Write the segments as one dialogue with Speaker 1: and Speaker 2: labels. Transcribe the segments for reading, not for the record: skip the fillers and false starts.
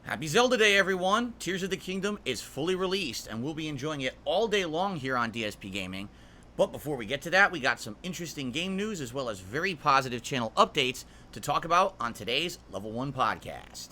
Speaker 1: Happy Zelda Day, everyone! Tears of the Kingdom is fully released, and we'll be enjoying it all day long here on DSPGaming. But before we get to that, we got some interesting game news as well as very positive channel updates to talk about on today's Level 1 podcast.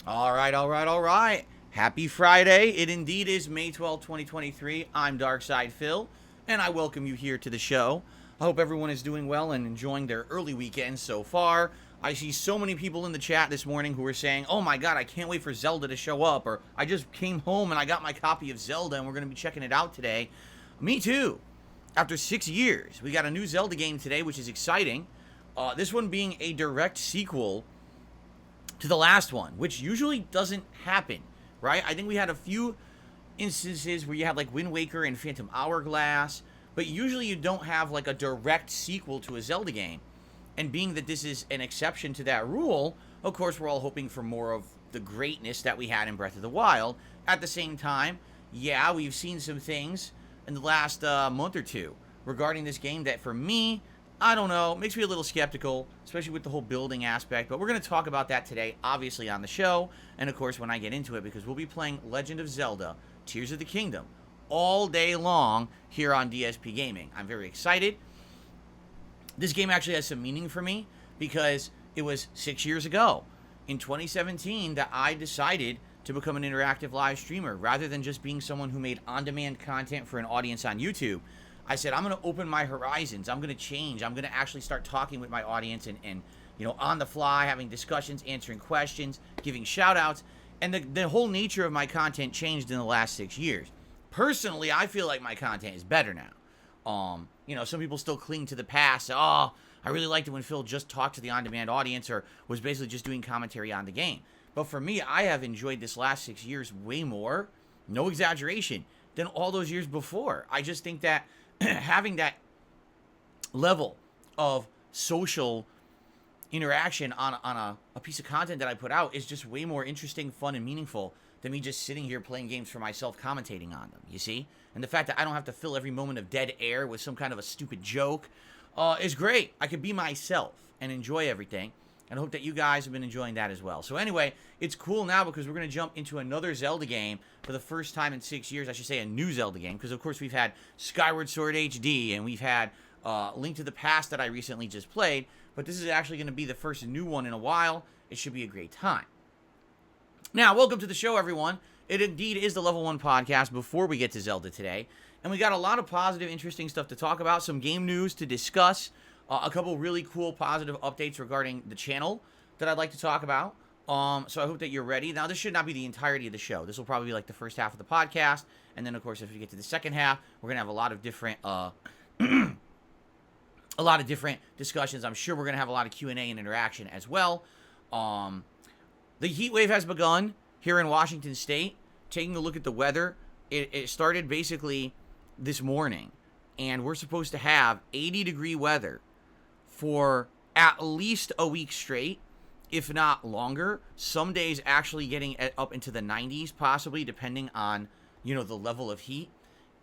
Speaker 1: Alright. Happy Friday. It indeed is May 12, 2023. I'm Darkside Phil, and I welcome you here to the show. I hope everyone is doing well and enjoying their early weekend so far. I see so many people in the chat this morning who are saying, oh my god, I can't wait for Zelda to show up, or I just came home and I got my copy of Zelda and we're going to be checking it out today. Me too. After 6 years, we got a new Zelda game today, which is exciting. This one being a direct sequel to the last one, which usually doesn't happen, right? I think we had a few instances where you had like Wind Waker and Phantom Hourglass, but usually you don't have like a direct sequel to a Zelda game. And being that this is an exception to that rule, of course we're all hoping for more of the greatness that we had in Breath of the Wild. At the same time, yeah, we've seen some things in the last month or two regarding this game that for me, I don't know, makes me a little skeptical, especially with the whole building aspect, but we're going to talk about that today, obviously, on the show, and of course when I get into it, because we'll be playing Legend of Zelda, Tears of the Kingdom, all day long here on DSPGaming. I'm very excited. This game actually has some meaning for me, because it was 6 years ago, in 2017, that I decided to become an interactive live streamer, rather than just being someone who made on-demand content for an audience on YouTube. I said, I'm going to open my horizons. I'm going to change. I'm going to actually start talking with my audience and you know, on the fly, having discussions, answering questions, giving shout outs. And the whole nature of my content changed in the last 6 years. Personally, I feel like my content is better now. You know, some people still cling to the past. Oh, I really liked it when Phil just talked to the on-demand audience or was basically just doing commentary on the game. But for me, I have enjoyed this last 6 years way more, no exaggeration, than all those years before. I just think that having that level of social interaction on a piece of content that I put out is just way more interesting, fun, and meaningful than me just sitting here playing games for myself, commentating on them, you see? And the fact that I don't have to fill every moment of dead air with some kind of a stupid joke is great. I could be myself and enjoy everything, and I hope that you guys have been enjoying that as well. So anyway, it's cool now because we're going to jump into another Zelda game for the first time in 6 years. I should say a new Zelda game, because of course we've had Skyward Sword HD, and we've had Link to the Past that I recently just played, but this is actually going to be the first new one in a while. It should be a great time. Now, welcome to the show, everyone. It indeed is the Level 1 podcast before we get to Zelda today, and we got a lot of positive, interesting stuff to talk about, some game news to discuss, a couple really cool positive updates regarding the channel that I'd like to talk about. So I hope that you're ready. Now, this should not be the entirety of the show. This will probably be like the first half of the podcast, and then, of course, if we get to the second half, we're going to have a lot of different discussions. I'm sure we're going to have a lot of Q&A and interaction as well. The heat wave has begun here in Washington State. Taking a look at the weather, it started basically this morning, and we're supposed to have 80-degree weather for at least a week straight, if not longer. Some days actually getting up into the 90s, possibly, depending on, you know, the level of heat.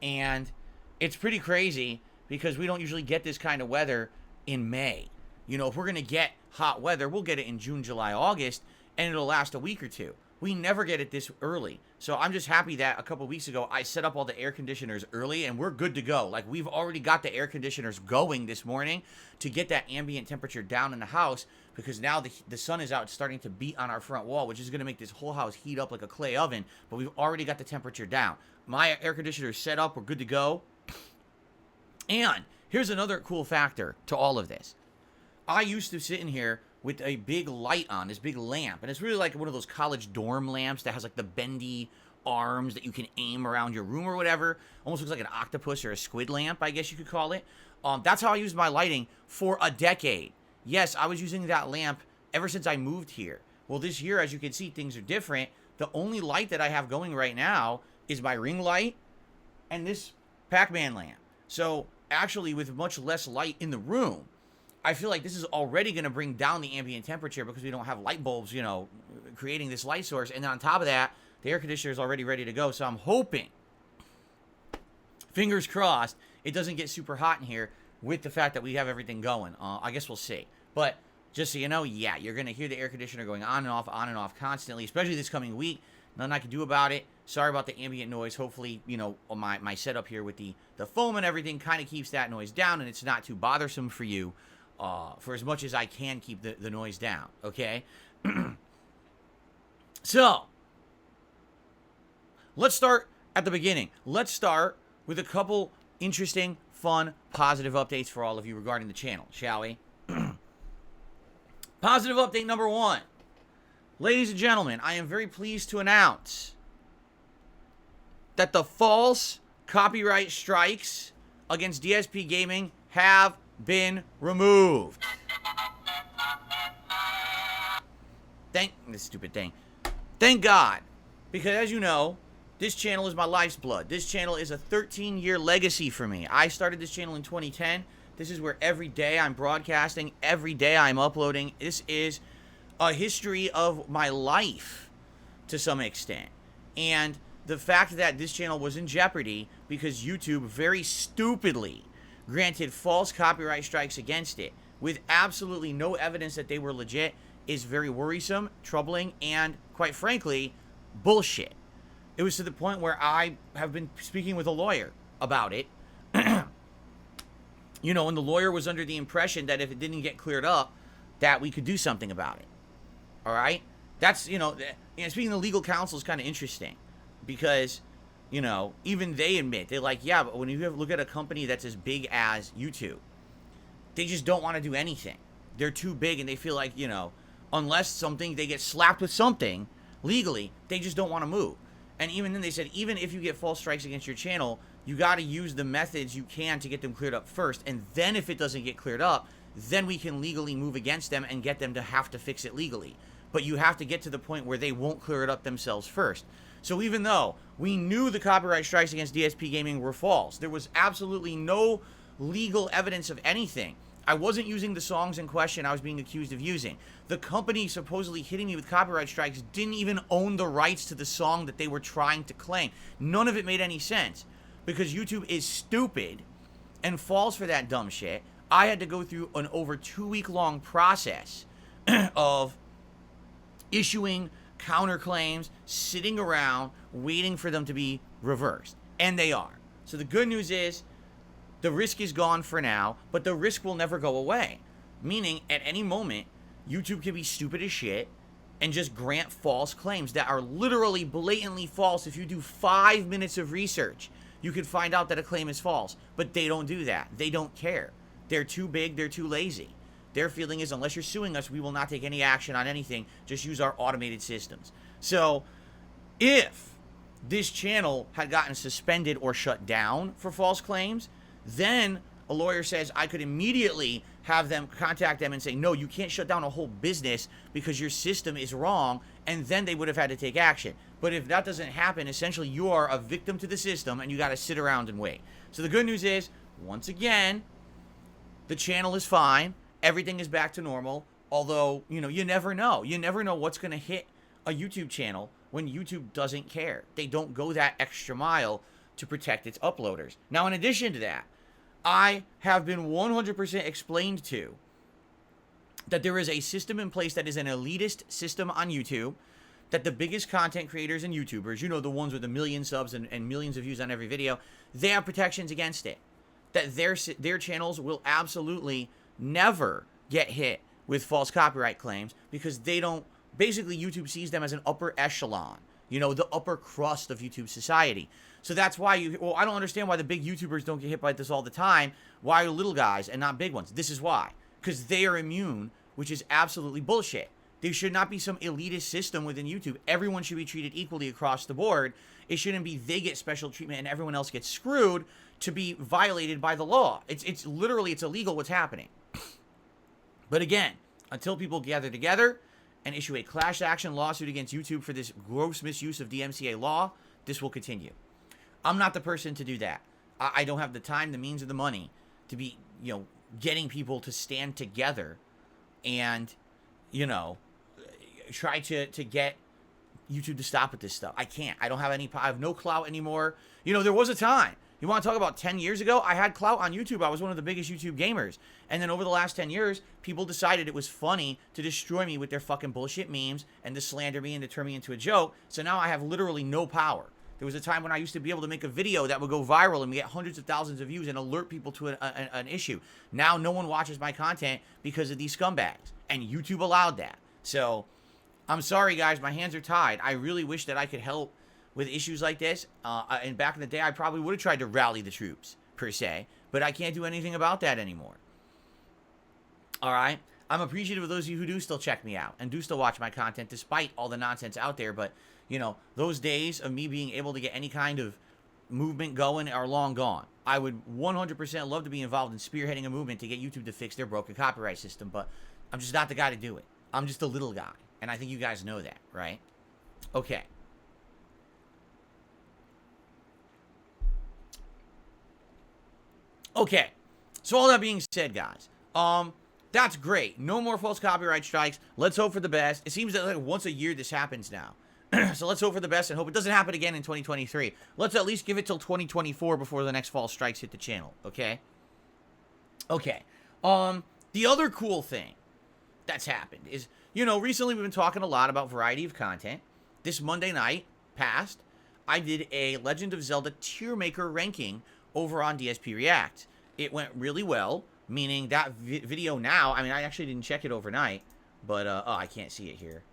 Speaker 1: And it's pretty crazy because we don't usually get this kind of weather in May. You know, if we're going to get hot weather, we'll get it in June, July, August, and it'll last a week or two. We never get it this early. So I'm just happy that a couple weeks ago I set up all the air conditioners early and we're good to go. Like, we've already got the air conditioners going this morning to get that ambient temperature down in the house, because now the sun is out, starting to beat on our front wall, which is going to make this whole house heat up like a clay oven, but we've already got the temperature down. My air conditioner is set up. We're good to go. And here's another cool factor to all of this. I used to sit in here with a big light on, this big lamp. And it's really like one of those college dorm lamps that has like the bendy arms that you can aim around your room or whatever. Almost looks like an octopus or a squid lamp, I guess you could call it. That's how I used my lighting for a decade. Yes, I was using that lamp ever since I moved here. Well, this year, as you can see, things are different. The only light that I have going right now is my ring light and this Pac-Man lamp. So actually, with much less light in the room, I feel like this is already going to bring down the ambient temperature because we don't have light bulbs, you know, creating this light source. And then on top of that, the air conditioner is already ready to go. So I'm hoping, fingers crossed, it doesn't get super hot in here with the fact that we have everything going. I guess we'll see. But just so you know, yeah, you're going to hear the air conditioner going on and off constantly, especially this coming week. Nothing I can do about it. Sorry about the ambient noise. Hopefully, you know, my setup here with the foam and everything kind of keeps that noise down and it's not too bothersome for you. For as much as I can keep the noise down, okay? So, let's start at the beginning. Let's start with a couple interesting, fun, positive updates for all of you regarding the channel, shall we? Positive update number 1. Ladies and gentlemen, I am very pleased to announce that the false copyright strikes against DSPGaming have been removed. This stupid thing. Thank God. Because as you know, this channel is my life's blood. This channel is a 13-year legacy for me. I started this channel in 2010. This is where every day I'm broadcasting, every day I'm uploading. This is a history of my life to some extent. And the fact that this channel was in jeopardy because YouTube very stupidly granted false copyright strikes against it with absolutely no evidence that they were legit is very worrisome, troubling, and quite frankly, bullshit. It was to the point where I have been speaking with a lawyer about it. You know, and the lawyer was under the impression that if it didn't get cleared up, that we could do something about it. All right? That's, you know, speaking of legal counsel is kind of interesting because, you know, even they admit, they're like, yeah, but when you look at a company that's as big as YouTube, they just don't want to do anything. They're too big and they feel like, you know, unless they get slapped with something legally, they just don't want to move. And even then they said, even if you get false strikes against your channel, you got to use the methods you can to get them cleared up first. And then if it doesn't get cleared up, then we can legally move against them and get them to have to fix it legally. But you have to get to the point where they won't clear it up themselves first. So even though we knew the copyright strikes against DSPGaming were false, there was absolutely no legal evidence of anything. I wasn't using the songs in question I was being accused of using. The company supposedly hitting me with copyright strikes didn't even own the rights to the song that they were trying to claim. None of it made any sense because YouTube is stupid and falls for that dumb shit. I had to go through an over 2-week-long process of issuing counterclaims, sitting around, waiting for them to be reversed. And they are. So the good news is, the risk is gone for now, but the risk will never go away. Meaning, at any moment, YouTube can be stupid as shit and just grant false claims that are literally blatantly false. If you do 5 minutes of research, you can find out that a claim is false. But they don't do that. They don't care. They're too big. They're too lazy. Their feeling is, unless you're suing us, we will not take any action on anything. Just use our automated systems. So, if this channel had gotten suspended or shut down for false claims, then a lawyer says I could immediately have them contact them and say, no, you can't shut down a whole business because your system is wrong, and then they would have had to take action. But if that doesn't happen, essentially you are a victim to the system and you got to sit around and wait. So the good news is, once again, the channel is fine. Everything is back to normal. Although, you know, you never know. You never know what's going to hit a YouTube channel when YouTube doesn't care. They don't go that extra mile to protect its uploaders. Now, in addition to that, I have been 100% explained to that there is a system in place that is an elitist system on YouTube that the biggest content creators and YouTubers, you know, the ones with a million subs and millions of views on every video, they have protections against it. That their channels will absolutely never get hit with false copyright claims because they don't, basically YouTube sees them as an upper echelon, you know, the upper crust of YouTube society. So that's why well, I don't understand why the big YouTubers don't get hit by this all the time. Why are little guys and not big ones? This is why. Because they are immune, which is absolutely bullshit. There should not be some elitist system within YouTube. Everyone should be treated equally across the board. It shouldn't be they get special treatment and everyone else gets screwed to be violated by the law. It's literally, it's illegal what's happening. But again, until people gather together and issue a class action lawsuit against YouTube for this gross misuse of DMCA law, this will continue. I'm not the person to do that. I don't have the time, the means, or the money to be, you know, getting people to stand together and, you know, try to get YouTube to stop with this stuff. I can't. I have no clout anymore. You know, there was a time. You want to talk about 10 years ago? I had clout on YouTube. I was one of the biggest YouTube gamers. And then over the last 10 years, people decided it was funny to destroy me with their fucking bullshit memes and to slander me and to turn me into a joke. So now I have literally no power. There was a time when I used to be able to make a video that would go viral and get hundreds of thousands of views and alert people to an issue. Now no one watches my content because of these scumbags. And YouTube allowed that. So I'm sorry, guys. My hands are tied. I really wish that I could help with issues like this. And back in the day, I probably would have tried to rally the troops, per se. But I can't do anything about that anymore. All right? I'm appreciative of those of you who do still check me out and do still watch my content despite all the nonsense out there. But, you know, those days of me being able to get any kind of movement going are long gone. I would 100% love to be involved in spearheading a movement to get YouTube to fix their broken copyright system. But I'm just not the guy to do it. I'm just a little guy. And I think you guys know that, right? Okay. Okay. So all that being said, guys, that's great. No more false copyright strikes. Let's hope for the best. It seems that like once a year this happens now. So let's hope for the best and hope it doesn't happen again in 2023. Let's at least give it till 2024 before the next false strikes hit the channel, okay? Okay. The other cool thing that's happened is, you know, recently we've been talking a lot about variety of content. This Monday night past, I did a Legend of Zelda tier maker ranking over on DSP React. It went really well, meaning that video now, I mean, I actually didn't check it overnight, but, oh, I can't see it here.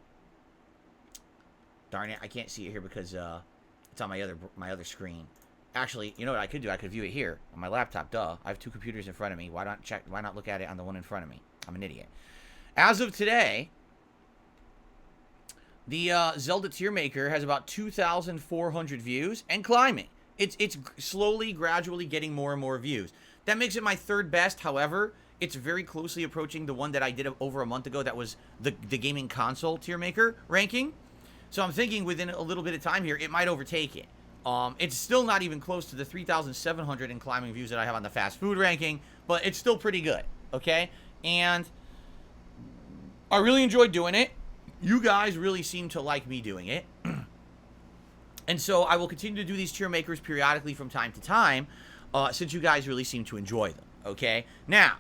Speaker 1: Darn it, I can't see it here because, it's on my other screen. Actually, you know what I could do? I could view it here on my laptop, duh. I have two computers in front of me. Why not look at it on the one in front of me? I'm an idiot. As of today, the Zelda tier maker has about 2,400 views and climbing. It's slowly, gradually getting more and more views. That makes it my third best. However, it's very closely approaching the one that I did over a month ago. That was the gaming console tier maker ranking. So I'm thinking within a little bit of time here, it might overtake it. It's still not even close to the 3,700 and climbing views that I have on the fast food ranking, but it's still pretty good, okay? And I really enjoyed doing it. You guys really seem to like me doing it. And so I will continue to do these tier makers periodically from time to time, since you guys really seem to enjoy them, okay? Now,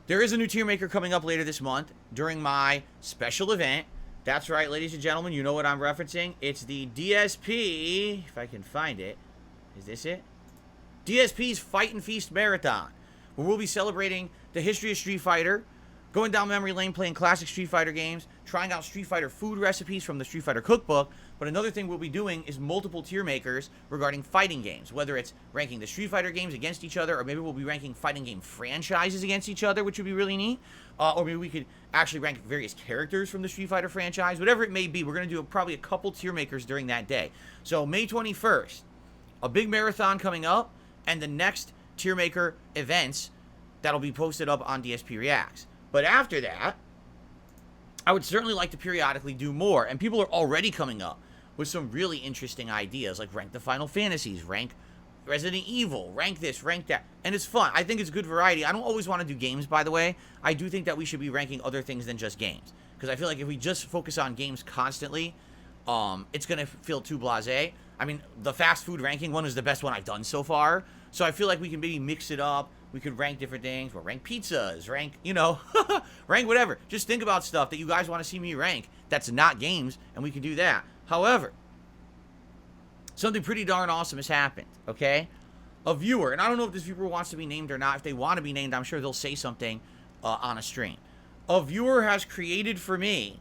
Speaker 1: there is a new tier maker coming up later this month during my special event. That's right, ladies and gentlemen, you know what I'm referencing. It's the DSP, if I can find it. Is this it? DSP's Fight and Feast Marathon, where we'll be celebrating the history of Street Fighter, going down memory lane playing classic Street Fighter games, trying out Street Fighter food recipes from the Street Fighter cookbook. But another thing we'll be doing is multiple tier makers regarding fighting games, whether it's ranking the Street Fighter games against each other, or maybe we'll be ranking fighting game franchises against each other, which would be really neat. Or maybe we could actually rank various characters from the Street Fighter franchise. Whatever it may be, we're going to do probably a couple tier makers during that day. So May 21st, a big marathon coming up, and the next tier maker events that'll be posted up on DSP Reacts. But after that, I would certainly like to periodically do more. And people are already coming up with some really interesting ideas, like rank the Final Fantasies, rank Resident Evil, rank this, rank that. And it's fun. I think it's good variety. I don't always want to do games, by the way. I do think that we should be ranking other things than just games. Because I feel like if we just focus on games constantly, it's going to feel too blasé. I mean, the fast food ranking one is the best one I've done so far. So I feel like we can maybe mix it up, We could rank different things. We'll rank pizzas, rank, you know, rank whatever. Just think about stuff that you guys want to see me rank that's not games, and we can do that. However, something pretty darn awesome has happened, okay? A viewer, and I don't know if this viewer wants to be named or not. If they want to be named, I'm sure they'll say something on a stream. A viewer has created for me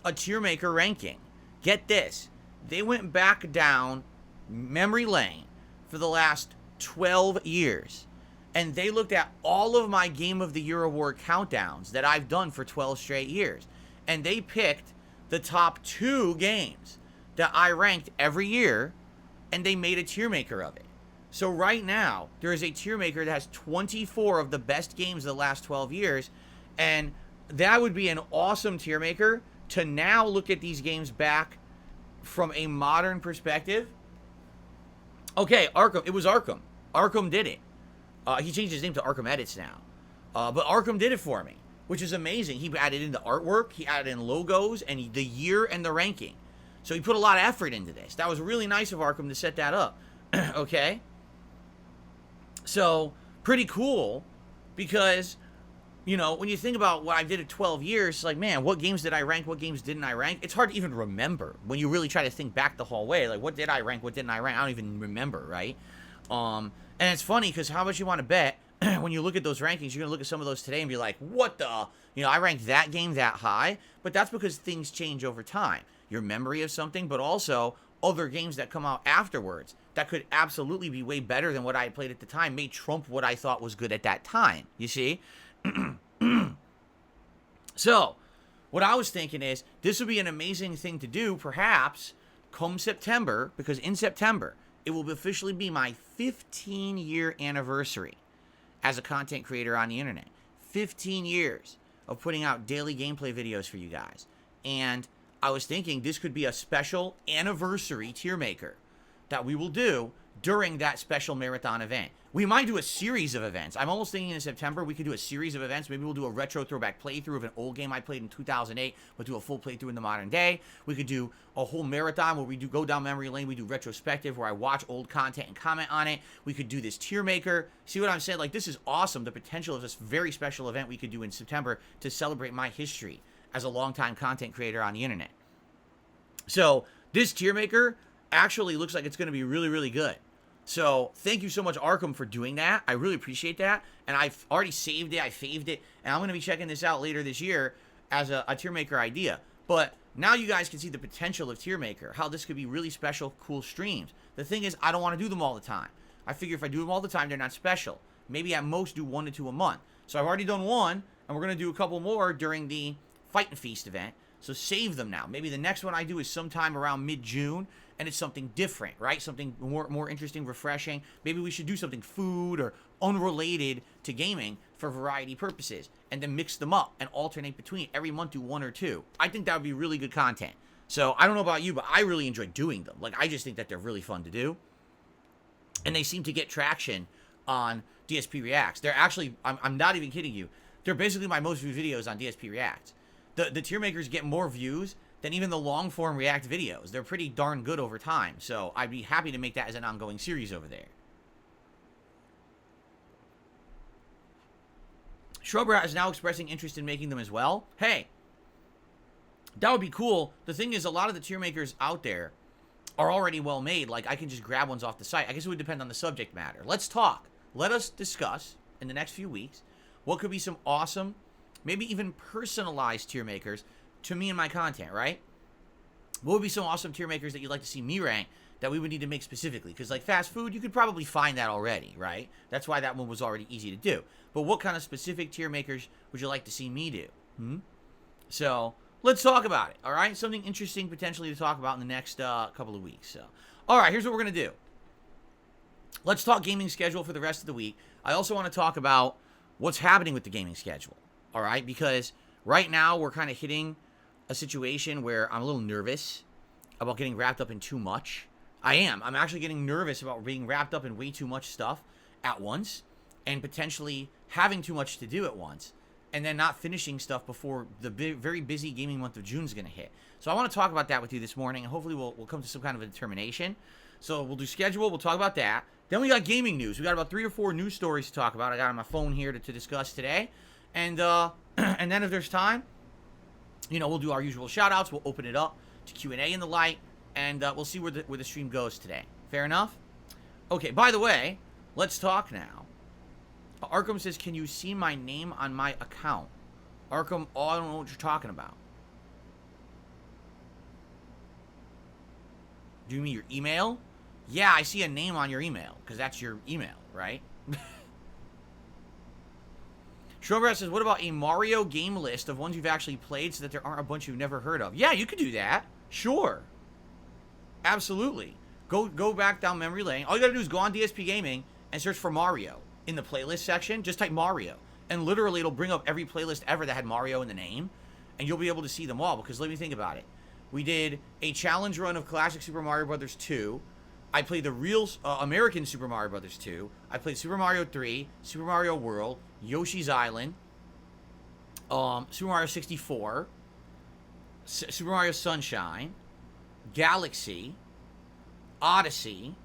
Speaker 1: a tier maker ranking. Get this. They went back down memory lane for the last 12 years. And they looked at all of my Game of the Year award countdowns that I've done for 12 straight years. And they picked the top 2 games that I ranked every year, and they made a tier maker of it. So right now, there is a tier maker that has 24 of the best games of the last 12 years, and that would be an awesome tier maker to now look at these games back from a modern perspective. Okay, Arkham. It was Arkham. Arkham did it. He changed his name to Arkham Edits now. But Arkham did it for me, which is amazing. He added in the artwork, he added in logos, and the year and the ranking. So he put a lot of effort into this. That was really nice of Arkham to set that up. Okay? So, pretty cool, because, you know, when you think about what I did at 12 years, it's like, man, what games did I rank, what games didn't I rank? It's hard to even remember when you really try to think back the whole way. Like, what did I rank, what didn't I rank? I don't even remember, right? And it's funny, because how much you want to bet, when you look at those rankings, you're going to look at some of those today and be like, what the? You know, I ranked that game that high, but that's because things change over time. Your memory of something, but also other games that come out afterwards that could absolutely be way better than what I played at the time may trump what I thought was good at that time, you see? So, what I was thinking is, this would be an amazing thing to do, perhaps, come September, because in September, it will officially be my 15-year anniversary as a content creator on the internet. 15 years of putting out daily gameplay videos for you guys. And I was thinking this could be a special anniversary tier maker that we will do during that special marathon event. We might do a series of events. I'm almost thinking in September we could do a series of events. Maybe we'll do a retro throwback playthrough of an old game I played in 2008, but do a full playthrough in the modern day. We could do a whole marathon where we do go down memory lane. We do retrospective where I watch old content and comment on it. We could do this tier maker. See what I'm saying? Like, this is awesome. The potential of this very special event we could do in September to celebrate my history as a longtime content creator on the internet. So this tier maker actually looks like it's going to be really, really good. So thank you so much, Arkham, for doing that. I really appreciate that. And I've already saved it. I faved it. And I'm going to be checking this out later this year as a tier maker idea. But now you guys can see the potential of tier maker, how this could be really special, cool streams. The thing is, I don't want to do them all the time. I figure if I do them all the time, they're not special. Maybe at most do 1 to 2 a month. So I've already done 1, and we're going to do a couple more during the Fight and Feast event. So save them now. Maybe the next one I do is sometime around mid-June, and it's something different, right? Something more interesting, refreshing. Maybe we should do something food or unrelated to gaming for variety purposes, and then mix them up and alternate between. Every month do 1 or 2. I think that would be really good content. So I don't know about you, but I really enjoy doing them. Like, I just think that they're really fun to do. And they seem to get traction on DSP Reacts. They're actually, I'm not even kidding you, they're basically my most viewed videos on DSP Reacts. The tier makers get more views than even the long-form React videos. They're pretty darn good over time, so I'd be happy to make that as an ongoing series over there. Shrubrat is now expressing interest in making them as well. Hey, that would be cool. The thing is, a lot of the tier makers out there are already well made. Like, I can just grab ones off the site. I guess it would depend on the subject matter. Let's talk. Let us discuss in the next few weeks what could be some awesome, maybe even personalized tier makers to me and my content, right? What would be some awesome tier makers that you'd like to see me rank that we would need to make specifically? Because, like, fast food, you could probably find that already, right? That's why that one was already easy to do. But what kind of specific tier makers would you like to see me do? So, let's talk about it, all right? Something interesting potentially to talk about in the next couple of weeks. So, all right, here's what we're going to do. Let's talk gaming schedule for the rest of the week. I also want to talk about what's happening with the gaming schedule, all right? Because right now we're kind of hitting a situation where I'm a little nervous about getting wrapped up in too much. I'm actually getting nervous about being wrapped up in way too much stuff at once and potentially having too much to do at once and then not finishing stuff before the very busy gaming month of June is going to hit. So I want to talk about that with you this morning, and hopefully we'll come to some kind of a determination. So we'll do schedule, we'll talk about that. Then we got gaming news. We got about 3 or 4 news stories to talk about. I got on my phone here to discuss today. And and then if there's time, you know, we'll do our usual shout-outs. We'll open it up to Q&A in the light. And we'll see where the stream goes today. Fair enough? Okay, by the way, let's talk now. Arkham says, can you see my name on my account? Arkham, oh, I don't know what you're talking about. Do you mean your email? Yeah, I see a name on your email, because that's your email, right? Showbreath says, what about a Mario game list of ones you've actually played so that there aren't a bunch you've never heard of? Yeah, you could do that. Sure. Absolutely. Go back down memory lane. All you gotta do is go on DSPGaming and search for Mario. In the playlist section, just type Mario. And literally, it'll bring up every playlist ever that had Mario in the name. And you'll be able to see them all, because let me think about it. We did a challenge run of Classic Super Mario Bros. 2. I played the real American Super Mario Bros. 2. I played Super Mario 3, Super Mario World, Yoshi's Island, Super Mario 64, Super Mario Sunshine, Galaxy, Odyssey.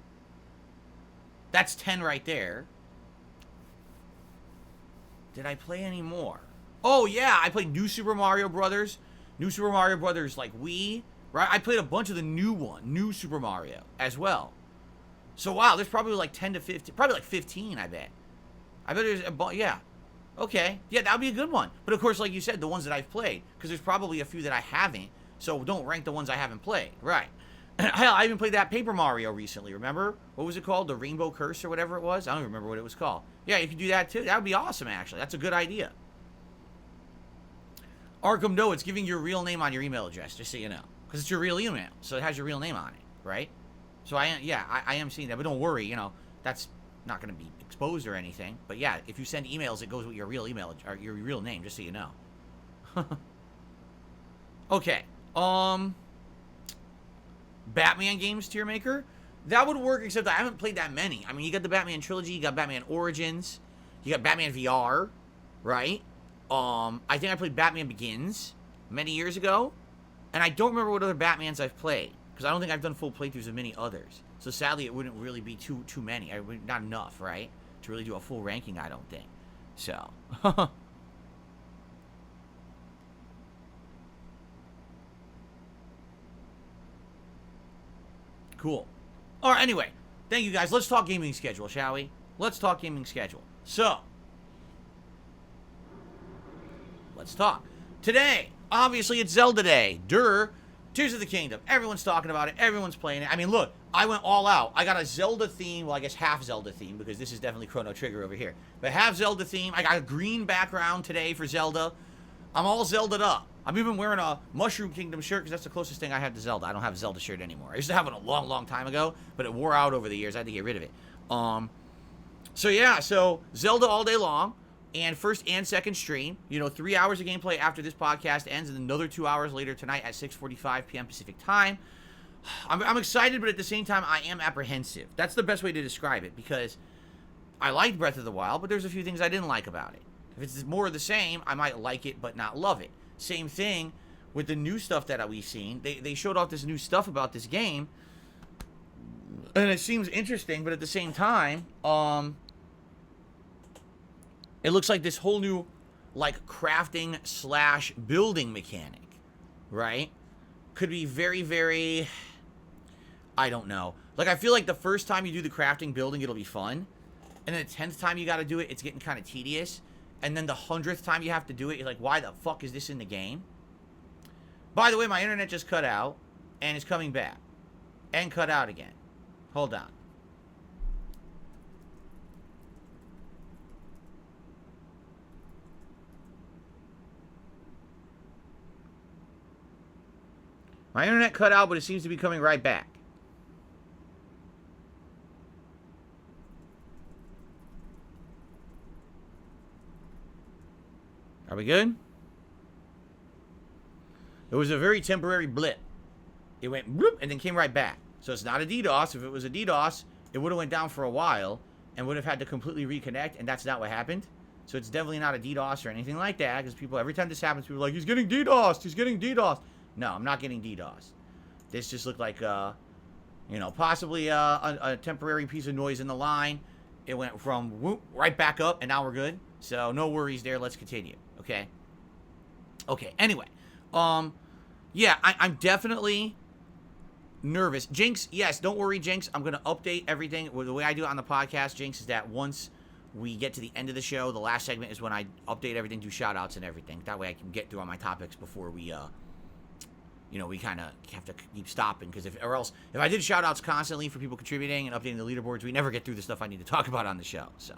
Speaker 1: That's 10 right there. Did I play any more? Oh, yeah, I played New Super Mario Brothers. New Super Mario Brothers, like Wii, right? I played a bunch of the new Super Mario as well. So, wow, there's probably like 10 to 15, probably like 15, I bet. I bet there's, yeah. Okay, yeah, that would be a good one. But, of course, like you said, the ones that I've played, because there's probably a few that I haven't, so don't rank the ones I haven't played, right? Hell, I even played that Paper Mario recently, remember? What was it called? The Rainbow Curse or whatever it was? I don't even remember what it was called. Yeah, you could do that too. That would be awesome, actually. That's a good idea. Arkham, no, it's giving your real name on your email address, just so you know. Because it's your real email, so it has your real name on it, right? So, I am seeing that. But don't worry, you know, that's not going to be exposed or anything. But, yeah, if you send emails, it goes with your real email, or your real name, just so you know. Okay. Batman games tier maker, that would work, except I haven't played that many. I mean, you got the Batman trilogy, you got Batman Origins, you got Batman VR, right? I think I played Batman Begins many years ago, and I don't remember what other Batmans I've played, because I don't think I've done full playthroughs of many others. So sadly, it wouldn't really be too many. Not enough, right? To really do a full ranking, I don't think. So. Cool. All right, anyway, thank you guys. Let's talk gaming schedule, shall we? Let's talk gaming schedule. So, let's talk. Today, obviously, it's Zelda Day. Tears of the Kingdom. Everyone's talking about it. Everyone's playing it. I mean, look, I went all out. I got a Zelda theme. Well, I guess half Zelda theme, because this is definitely Chrono Trigger over here. But half Zelda theme. I got a green background today for Zelda. I'm all Zelda'd up. I'm even wearing a Mushroom Kingdom shirt, because that's the closest thing I have to Zelda. I don't have a Zelda shirt anymore. I used to have it a long, long time ago, but it wore out over the years. I had to get rid of it. So yeah, so Zelda all day long, and first and second stream. You know, 3 hours of gameplay after this podcast ends, and another 2 hours later tonight at 6:45 p.m. Pacific time. I'm excited, but at the same time, I am apprehensive. That's the best way to describe it, because I liked Breath of the Wild, but there's a few things I didn't like about it. If it's more of the same, I might like it, but not love it. Same thing with the new stuff that we've seen. They showed off this new stuff about this game, and it seems interesting, but at the same time, it looks like this whole new, like, crafting / building mechanic, right? Could be very, very, I don't know. Like, I feel like the first time you do the crafting building, it'll be fun. And then the 10th time you got to do it, it's getting kind of tedious. And then the 100th time you have to do it, you're like, why the fuck is this in the game? By the way, my internet just cut out, and it's coming back. And cut out again. Hold on. My internet cut out, but it seems to be coming right back. Are we good? It was a very temporary blip. It went bloop and then came right back. So it's not a DDoS. If it was a DDoS, it would have went down for a while and would have had to completely reconnect, and that's not what happened. So it's definitely not a DDoS or anything like that, because people, every time this happens, people are like, he's getting DDoSed, he's getting DDoSed. No, I'm not getting DDoSed. This just looked like You know, possibly a temporary piece of noise in the line. It went from whoop right back up, and now we're good. So no worries there. Let's continue. Okay. Okay. Anyway, yeah, I'm definitely nervous. Jinx, yes, don't worry, Jinx. I'm gonna update everything. The way I do it on the podcast, Jinx, is that once we get to the end of the show, the last segment is when I update everything, do shout outs and everything. That way I can get through all my topics before we you know, we kind of have to keep stopping, because if I did shout outs constantly for people contributing and updating the leaderboards, we never get through the stuff I need to talk about on the show. So,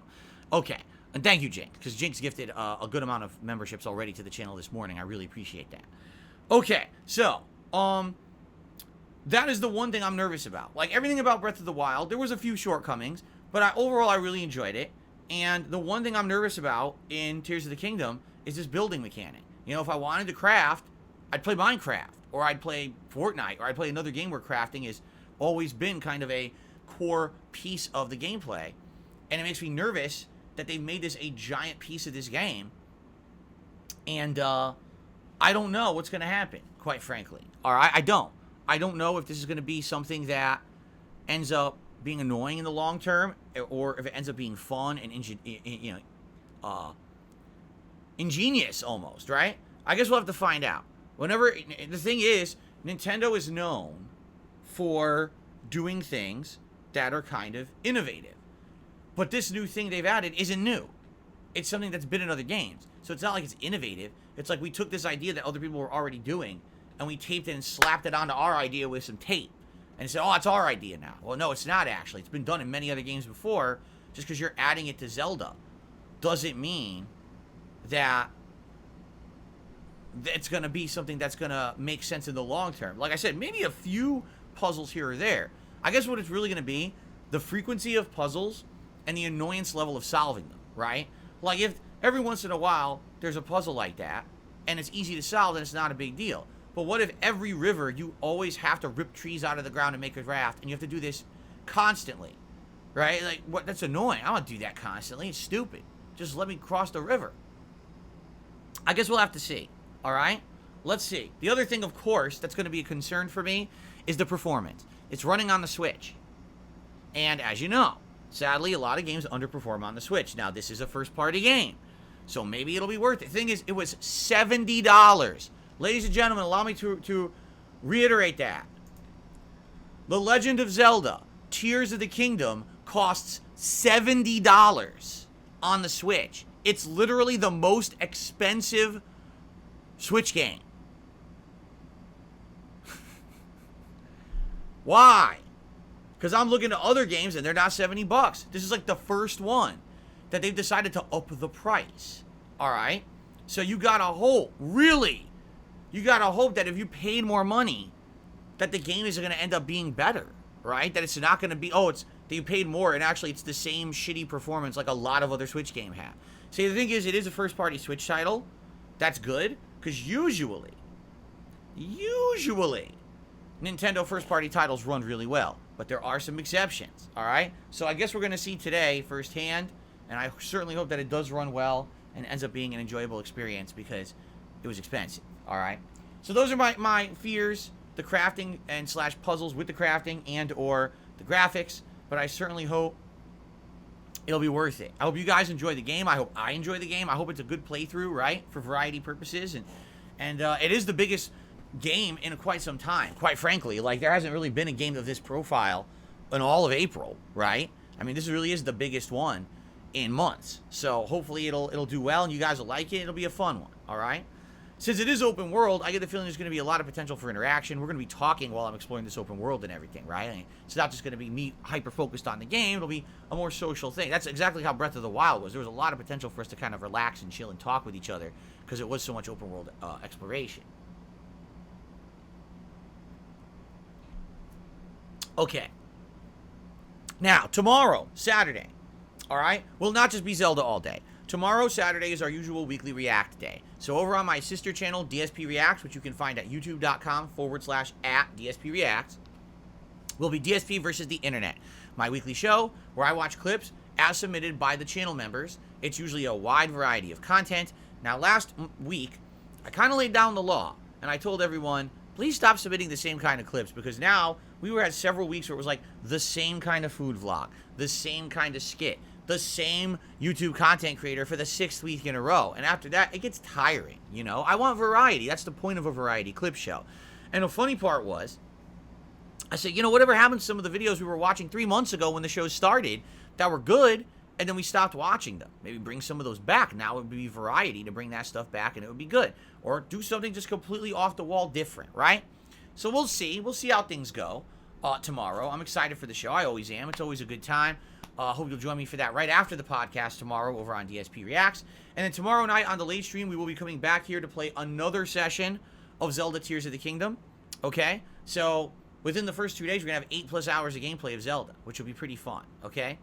Speaker 1: okay. And thank you, Jinx, because Jinx gifted a good amount of memberships already to the channel this morning. I really appreciate that. Okay, so, that is the one thing I'm nervous about. Like, everything about Breath of the Wild, there was a few shortcomings, but overall I really enjoyed it. And the one thing I'm nervous about in Tears of the Kingdom is this building mechanic. You know, if I wanted to craft, I'd play Minecraft, or I'd play Fortnite, or I'd play another game where crafting has always been kind of a core piece of the gameplay. And it makes me nervous that they've made this a giant piece of this game. And I don't know what's going to happen, quite frankly. All right, I don't know if this is going to be something that ends up being annoying in the long term, or if it ends up being fun and ingenious almost, right? I guess we'll have to find out. The thing is, Nintendo is known for doing things that are kind of innovative. But this new thing they've added isn't new. It's something that's been in other games. So it's not like it's innovative. It's like we took this idea that other people were already doing, and we taped it and slapped it onto our idea with some tape. And said, oh, it's our idea now. Well, no, it's not actually. It's been done in many other games before. Just because you're adding it to Zelda doesn't mean that it's going to be something that's going to make sense in the long term. Like I said, maybe a few puzzles here or there. I guess what it's really going to be, the frequency of puzzles and the annoyance level of solving them, right? Like, if every once in a while there's a puzzle like that, and it's easy to solve, then it's not a big deal. But what if every river you always have to rip trees out of the ground and make a raft, and you have to do this constantly, right? Like, what? That's annoying. I don't want to do that constantly. It's stupid. Just let me cross the river. I guess we'll have to see. All right? Let's see. The other thing, of course, that's going to be a concern for me is the performance. It's running on the Switch. And as you know, sadly, a lot of games underperform on the Switch. Now, this is a first-party game, so maybe it'll be worth it. The thing is, it was $70. Ladies and gentlemen, allow me to reiterate that. The Legend of Zelda, Tears of the Kingdom, costs $70 on the Switch. It's literally the most expensive Switch game. Why? Because I'm looking at other games and they're not $70. This is like the first one that they've decided to up the price. All right? So you gotta hope, really, you gotta hope that if you paid more money, that the game is gonna end up being better, right? That it's not gonna be, oh, it's that you paid more and actually it's the same shitty performance like a lot of other Switch games have. See, the thing is, it is a first-party Switch title. That's good, because usually, Nintendo first-party titles run really well. But there are some exceptions, all right? So I guess we're going to see today firsthand, and I certainly hope that it does run well and ends up being an enjoyable experience because it was expensive, all right? So those are my fears, the crafting and / puzzles with the crafting and or the graphics, but I certainly hope it'll be worth it. I hope you guys enjoy the game. I hope I enjoy the game. I hope it's a good playthrough, right, for variety purposes. And it is the biggest game in quite some time, quite frankly. Like, there hasn't really been a game of this profile in all of April, right? I mean, this really is the biggest one in months. So hopefully it'll do well and you guys will like it. It'll be a fun one, all right? Since it is open world, I get the feeling there's going to be a lot of potential for interaction. We're going to be talking while I'm exploring this open world and everything, right? I mean, it's not just going to be me hyper-focused on the game. It'll be a more social thing. That's exactly how Breath of the Wild was. There was a lot of potential for us to kind of relax and chill and talk with each other because it was so much open world exploration. Okay. Now, tomorrow, Saturday, all right, will not just be Zelda all day. Tomorrow, Saturday, is our usual weekly React day. So over on my sister channel, DSP Reacts, which you can find at youtube.com/@DSP Reacts, will be DSP versus the internet, my weekly show where I watch clips as submitted by the channel members. It's usually a wide variety of content. Now, last week, I kind of laid down the law, and I told everyone, please stop submitting the same kind of clips, because now We were at several weeks where it was like the same kind of food vlog, the same kind of skit, the same YouTube content creator for the 6th week in a row. And after that, it gets tiring, you know? I want variety. That's the point of a variety clip show. And the funny part was, I said, you know, whatever happened to some of the videos we were watching 3 months ago when the show started that were good, and then we stopped watching them. Maybe bring some of those back. Now it would be variety to bring that stuff back, and it would be good. Or do something just completely off the wall different, right? So we'll see. We'll see how things go tomorrow. I'm excited for the show. I always am. It's always a good time. Hope you'll join me for that right after the podcast tomorrow over on DSP Reacts. And then tomorrow night on the late stream, we will be coming back here to play another session of Zelda Tears of the Kingdom. Okay? So within the first 2 days, we're going to have 8+ hours of gameplay of Zelda, which will be pretty fun. Okay?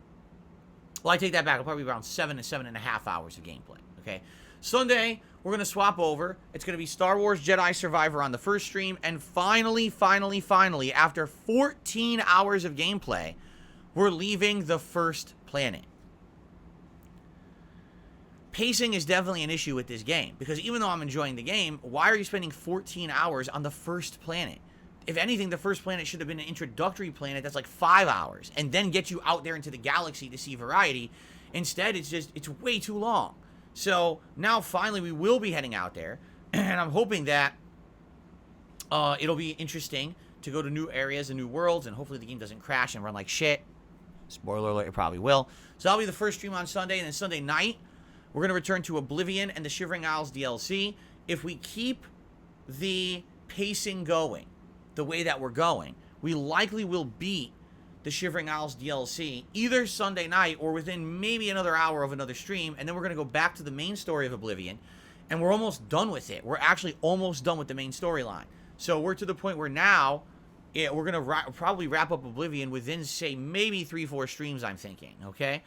Speaker 1: Well, I take that back. It'll probably be around 7 to 7.5 hours of gameplay. Okay? Sunday, we're going to swap over. It's going to be Star Wars Jedi Survivor on the first stream. And finally, after 14 hours of gameplay, we're leaving the first planet. Pacing is definitely an issue with this game. Because even though I'm enjoying the game, why are you spending 14 hours on the first planet? If anything, the first planet should have been an introductory planet that's like 5 hours. And then get you out there into the galaxy to see variety. Instead, it's way too long. So now finally we will be heading out there, and I'm hoping that it'll be interesting to go to new areas and new worlds, and hopefully the game doesn't crash and run like shit. Spoiler alert, it probably will. So that'll be the first stream on Sunday, and then Sunday night, we're going to return to Oblivion and the Shivering Isles DLC. If we keep the pacing going the way that we're going, we likely will beat the Shivering Isles DLC either Sunday night or within maybe another hour of another stream, and then we're going to go back to the main story of Oblivion, and we're almost done with it. We're actually almost done with the main storyline. So we're to the point where now we're going to probably wrap up Oblivion within, say, maybe 3-4 streams, I'm thinking, okay?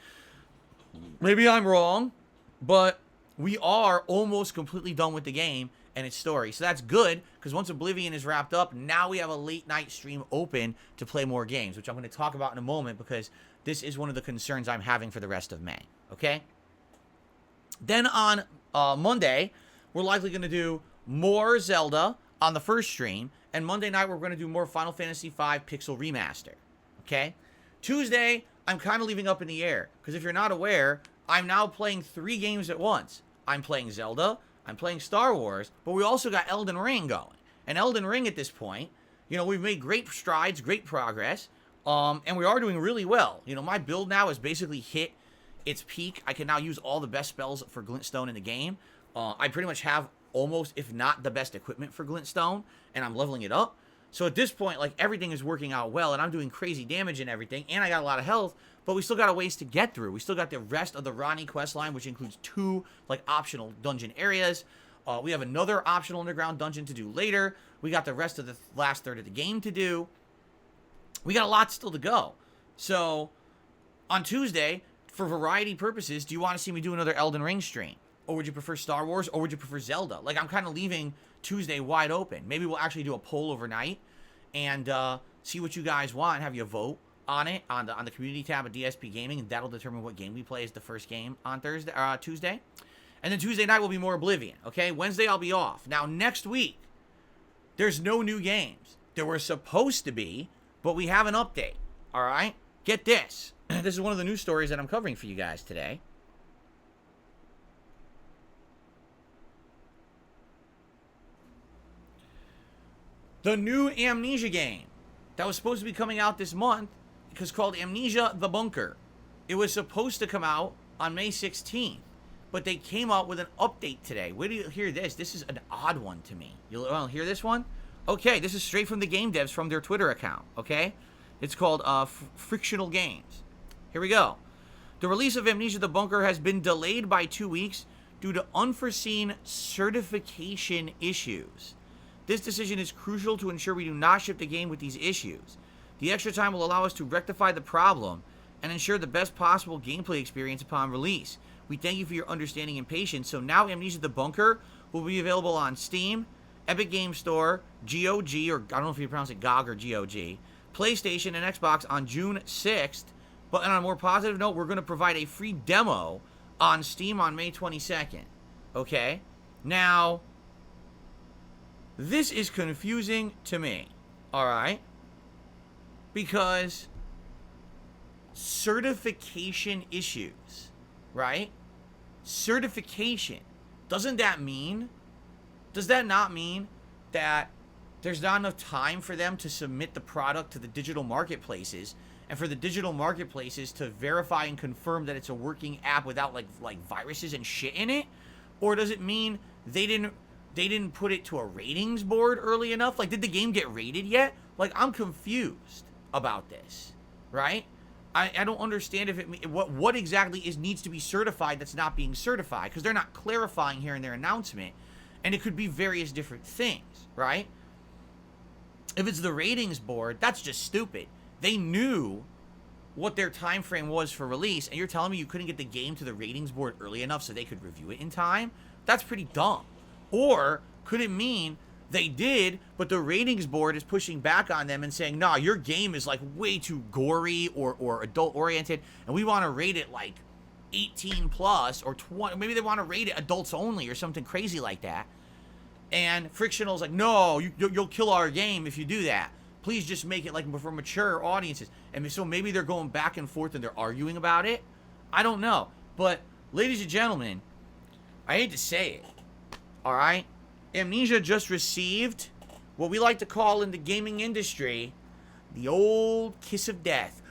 Speaker 1: Maybe I'm wrong, but we are almost completely done with the game and its story. So that's good, because once Oblivion is wrapped up, now we have a late night stream open to play more games, which I'm going to talk about in a moment, because this is one of the concerns I'm having for the rest of May, okay? Then on Monday, we're likely going to do more Zelda on the first stream, and Monday night we're going to do more Final Fantasy V Pixel Remaster, okay? Tuesday, I'm kind of leaving up in the air, because if you're not aware, I'm now playing 3 games at once. I'm playing Zelda, I'm playing Star Wars, but we also got Elden Ring going. And Elden Ring at this point, you know, we've made great strides, great progress, and we are doing really well. You know, my build now has basically hit its peak. I can now use all the best spells for Glintstone in the game. I pretty much have almost, if not the best equipment for Glintstone, and I'm leveling it up. So at this point, like, everything is working out well, and I'm doing crazy damage and everything, and I got a lot of health, but we still got a ways to get through. We still got the rest of the Ronnie questline, which includes 2, like, optional dungeon areas. We have another optional underground dungeon to do later. We got the rest of the last third of the game to do. We got a lot still to go. So, on Tuesday, for variety purposes, do you want to see me do another Elden Ring stream? Or would you prefer Star Wars? Or would you prefer Zelda? Like, I'm kind of leaving Tuesday wide open. Maybe we'll actually do a poll overnight and see what you guys want. Have you vote on it on the community tab of DSPGaming, and that'll determine what game we play as the first game on Tuesday. And then Tuesday night will be more Oblivion, okay? Wednesday I'll be off. Now, next week, there's no new games. There were supposed to be, but we have an update, all right? Get this. This is one of the news stories that I'm covering for you guys today. The new Amnesia game that was supposed to be coming out this month is called Amnesia: The Bunker. It was supposed to come out on May 16th. But they came out with an update today. Where do you hear this? This is an odd one to me. You want to hear this one? Okay, this is straight from the game devs from their Twitter account, okay? It's called Frictional Games. Here we go. The release of Amnesia: The Bunker has been delayed by 2 weeks due to unforeseen certification issues. This decision is crucial to ensure we do not ship the game with these issues. The extra time will allow us to rectify the problem and ensure the best possible gameplay experience upon release. We thank you for your understanding and patience. So now Amnesia: The Bunker will be available on Steam, Epic Game Store, GOG, or I don't know if you pronounce it GOG or GOG, PlayStation, and Xbox on June 6th. But on a more positive note, we're going to provide a free demo on Steam on May 22nd. Okay? Now, this is confusing to me. Alright? because certification issues, right? Certification. Does that not mean that there's not enough time for them to submit the product to the digital marketplaces and for the digital marketplaces to verify and confirm that it's a working app without like viruses and shit in it? Or does it mean they didn't put it to a ratings board early enough? Like, did the game get rated yet? Like, I'm confused about this, right? I don't understand what exactly needs to be certified that's not being certified, because they're not clarifying here in their announcement, and it could be various different things, right? If it's the ratings board, that's just stupid. They knew what their time frame was for release, and you're telling me you couldn't get the game to the ratings board early enough so they could review it in time? That's pretty dumb. Or could it mean they did, but the ratings board is pushing back on them and saying, nah, your game is like way too gory or adult oriented, and we want to rate it like 18 plus or 20. Maybe they want to rate it adults only or something crazy like that. And Frictional's like, no, you'll kill our game if you do that. Please just make it like for mature audiences. And so maybe they're going back and forth and they're arguing about it. I don't know. But ladies and gentlemen, I hate to say it, all right? Amnesia just received what we like to call in the gaming industry the old kiss of death.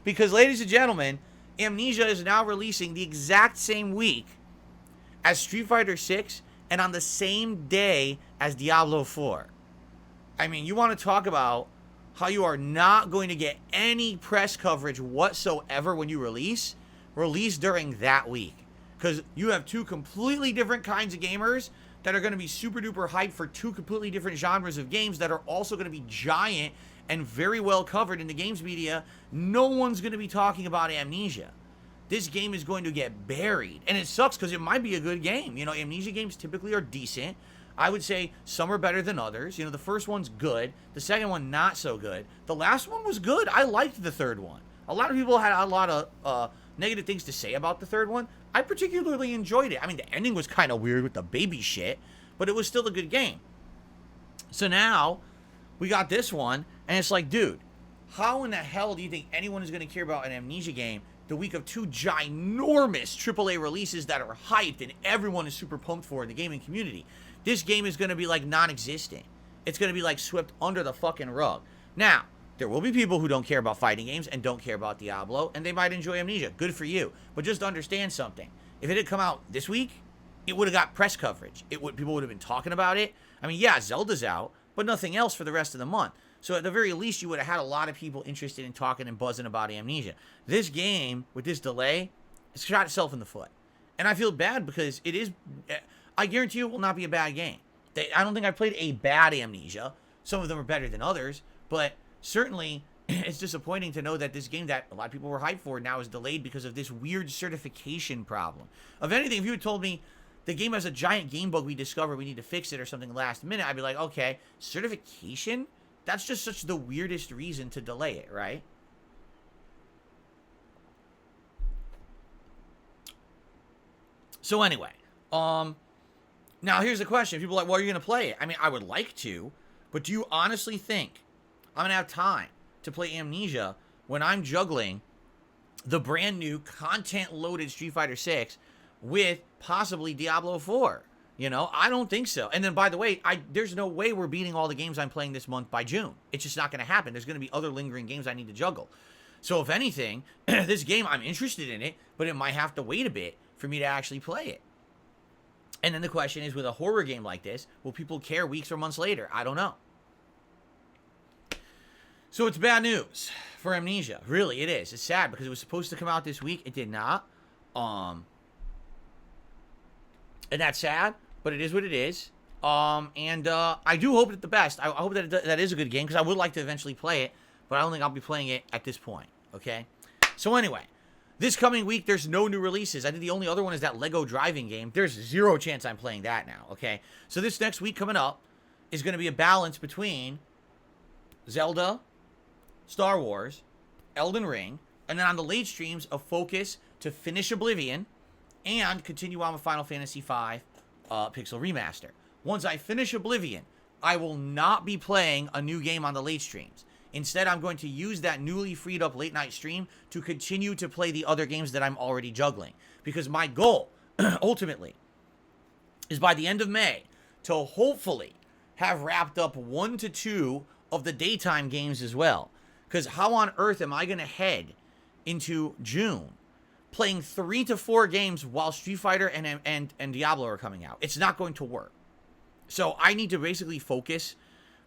Speaker 1: Because, ladies and gentlemen, Amnesia is now releasing the exact same week as Street Fighter 6 and on the same day as Diablo 4. I mean, you want to talk about how you are not going to get any press coverage whatsoever when you release during that week. Because you have two completely different kinds of gamers that are going to be super duper hyped for two completely different genres of games that are also going to be giant and very well covered in the games media. No one's going to be talking about Amnesia. This game is going to get buried. And it sucks because it might be a good game. You know, Amnesia games typically are decent. I would say some are better than others. You know, the first one's good. The second one, not so good. The last one was good. I liked the third one. A lot of people had a lot of negative things to say about the third one. I particularly enjoyed it. I mean, the ending was kind of weird with the baby shit, but it was still a good game. So now, we got this one, and it's like, dude, how in the hell do you think anyone is going to care about an Amnesia game the week of two ginormous AAA releases that are hyped and everyone is super pumped for in the gaming community? This game is going to be like non-existent. It's going to be like swept under the fucking rug. Now, there will be people who don't care about fighting games and don't care about Diablo, and they might enjoy Amnesia. Good for you. But just understand something. If it had come out this week, it would have got press coverage. People would have been talking about it. I mean, yeah, Zelda's out, but nothing else for the rest of the month. So at the very least, you would have had a lot of people interested in talking and buzzing about Amnesia. This game, with this delay, it's shot itself in the foot. And I feel bad because it is... I guarantee you it will not be a bad game. I don't think I played a bad Amnesia. Some of them are better than others, but... certainly, it's disappointing to know that this game that a lot of people were hyped for now is delayed because of this weird certification problem. If anything, if you had told me the game has a giant game bug we discovered, we need to fix it or something last minute, I'd be like, okay, certification? That's just such the weirdest reason to delay it, right? So anyway, now here's the question. People are like, well, are you going to play it? I mean, I would like to, but do you honestly think I'm going to have time to play Amnesia when I'm juggling the brand new content-loaded Street Fighter 6 with possibly Diablo 4? You know, I don't think so. And then, by the way, there's no way we're beating all the games I'm playing this month by June. It's just not going to happen. There's going to be other lingering games I need to juggle. So, if anything, this game, I'm interested in it, but it might have to wait a bit for me to actually play it. And then the question is, with a horror game like this, will people care weeks or months later? I don't know. So it's bad news for Amnesia. Really, it is. It's sad because it was supposed to come out this week. It did not. And that's sad, but it is what it is. I do hope it's the best. I hope that that is a good game because I would like to eventually play it, but I don't think I'll be playing it at this point, okay? So anyway, this coming week, there's no new releases. I think the only other one is that Lego driving game. There's zero chance I'm playing that now, okay? So this next week coming up is going to be a balance between Zelda, Star Wars, Elden Ring, and then on the late streams, a focus to finish Oblivion and continue on with Final Fantasy V Pixel Remaster. Once I finish Oblivion, I will not be playing a new game on the late streams. Instead, I'm going to use that newly freed up late night stream to continue to play the other games that I'm already juggling. Because my goal, ultimately, is by the end of May to hopefully have wrapped up 1 to 2 of the daytime games as well. Because how on earth am I going to head into June playing 3 to 4 games while Street Fighter and Diablo are coming out? It's not going to work. So I need to basically focus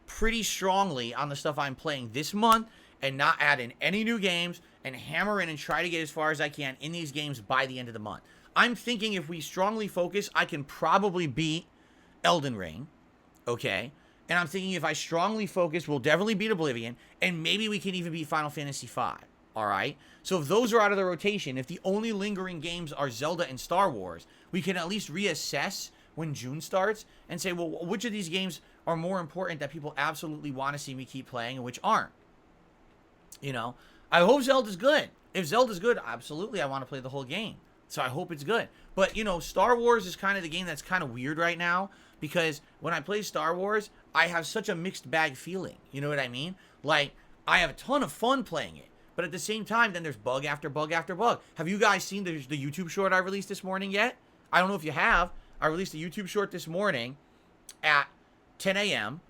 Speaker 1: pretty strongly on the stuff I'm playing this month and not add in any new games and hammer in and try to get as far as I can in these games by the end of the month. I'm thinking if we strongly focus, I can probably beat Elden Ring, okay? And I'm thinking if I strongly focus, we'll definitely beat Oblivion, and maybe we can even beat Final Fantasy V, all right? So if those are out of the rotation, if the only lingering games are Zelda and Star Wars, we can at least reassess when June starts and say, well, which of these games are more important that people absolutely want to see me keep playing and which aren't? You know, I hope Zelda's good. If Zelda's good, absolutely, I want to play the whole game. So I hope it's good. But, you know, Star Wars is kind of the game that's kind of weird right now because when I play Star Wars, I have such a mixed bag feeling. You know what I mean? Like, I have a ton of fun playing it. But at the same time, then there's bug after bug after bug. Have you guys seen the YouTube short I released this morning yet? I don't know if you have. I released a YouTube short this morning at 10 a.m.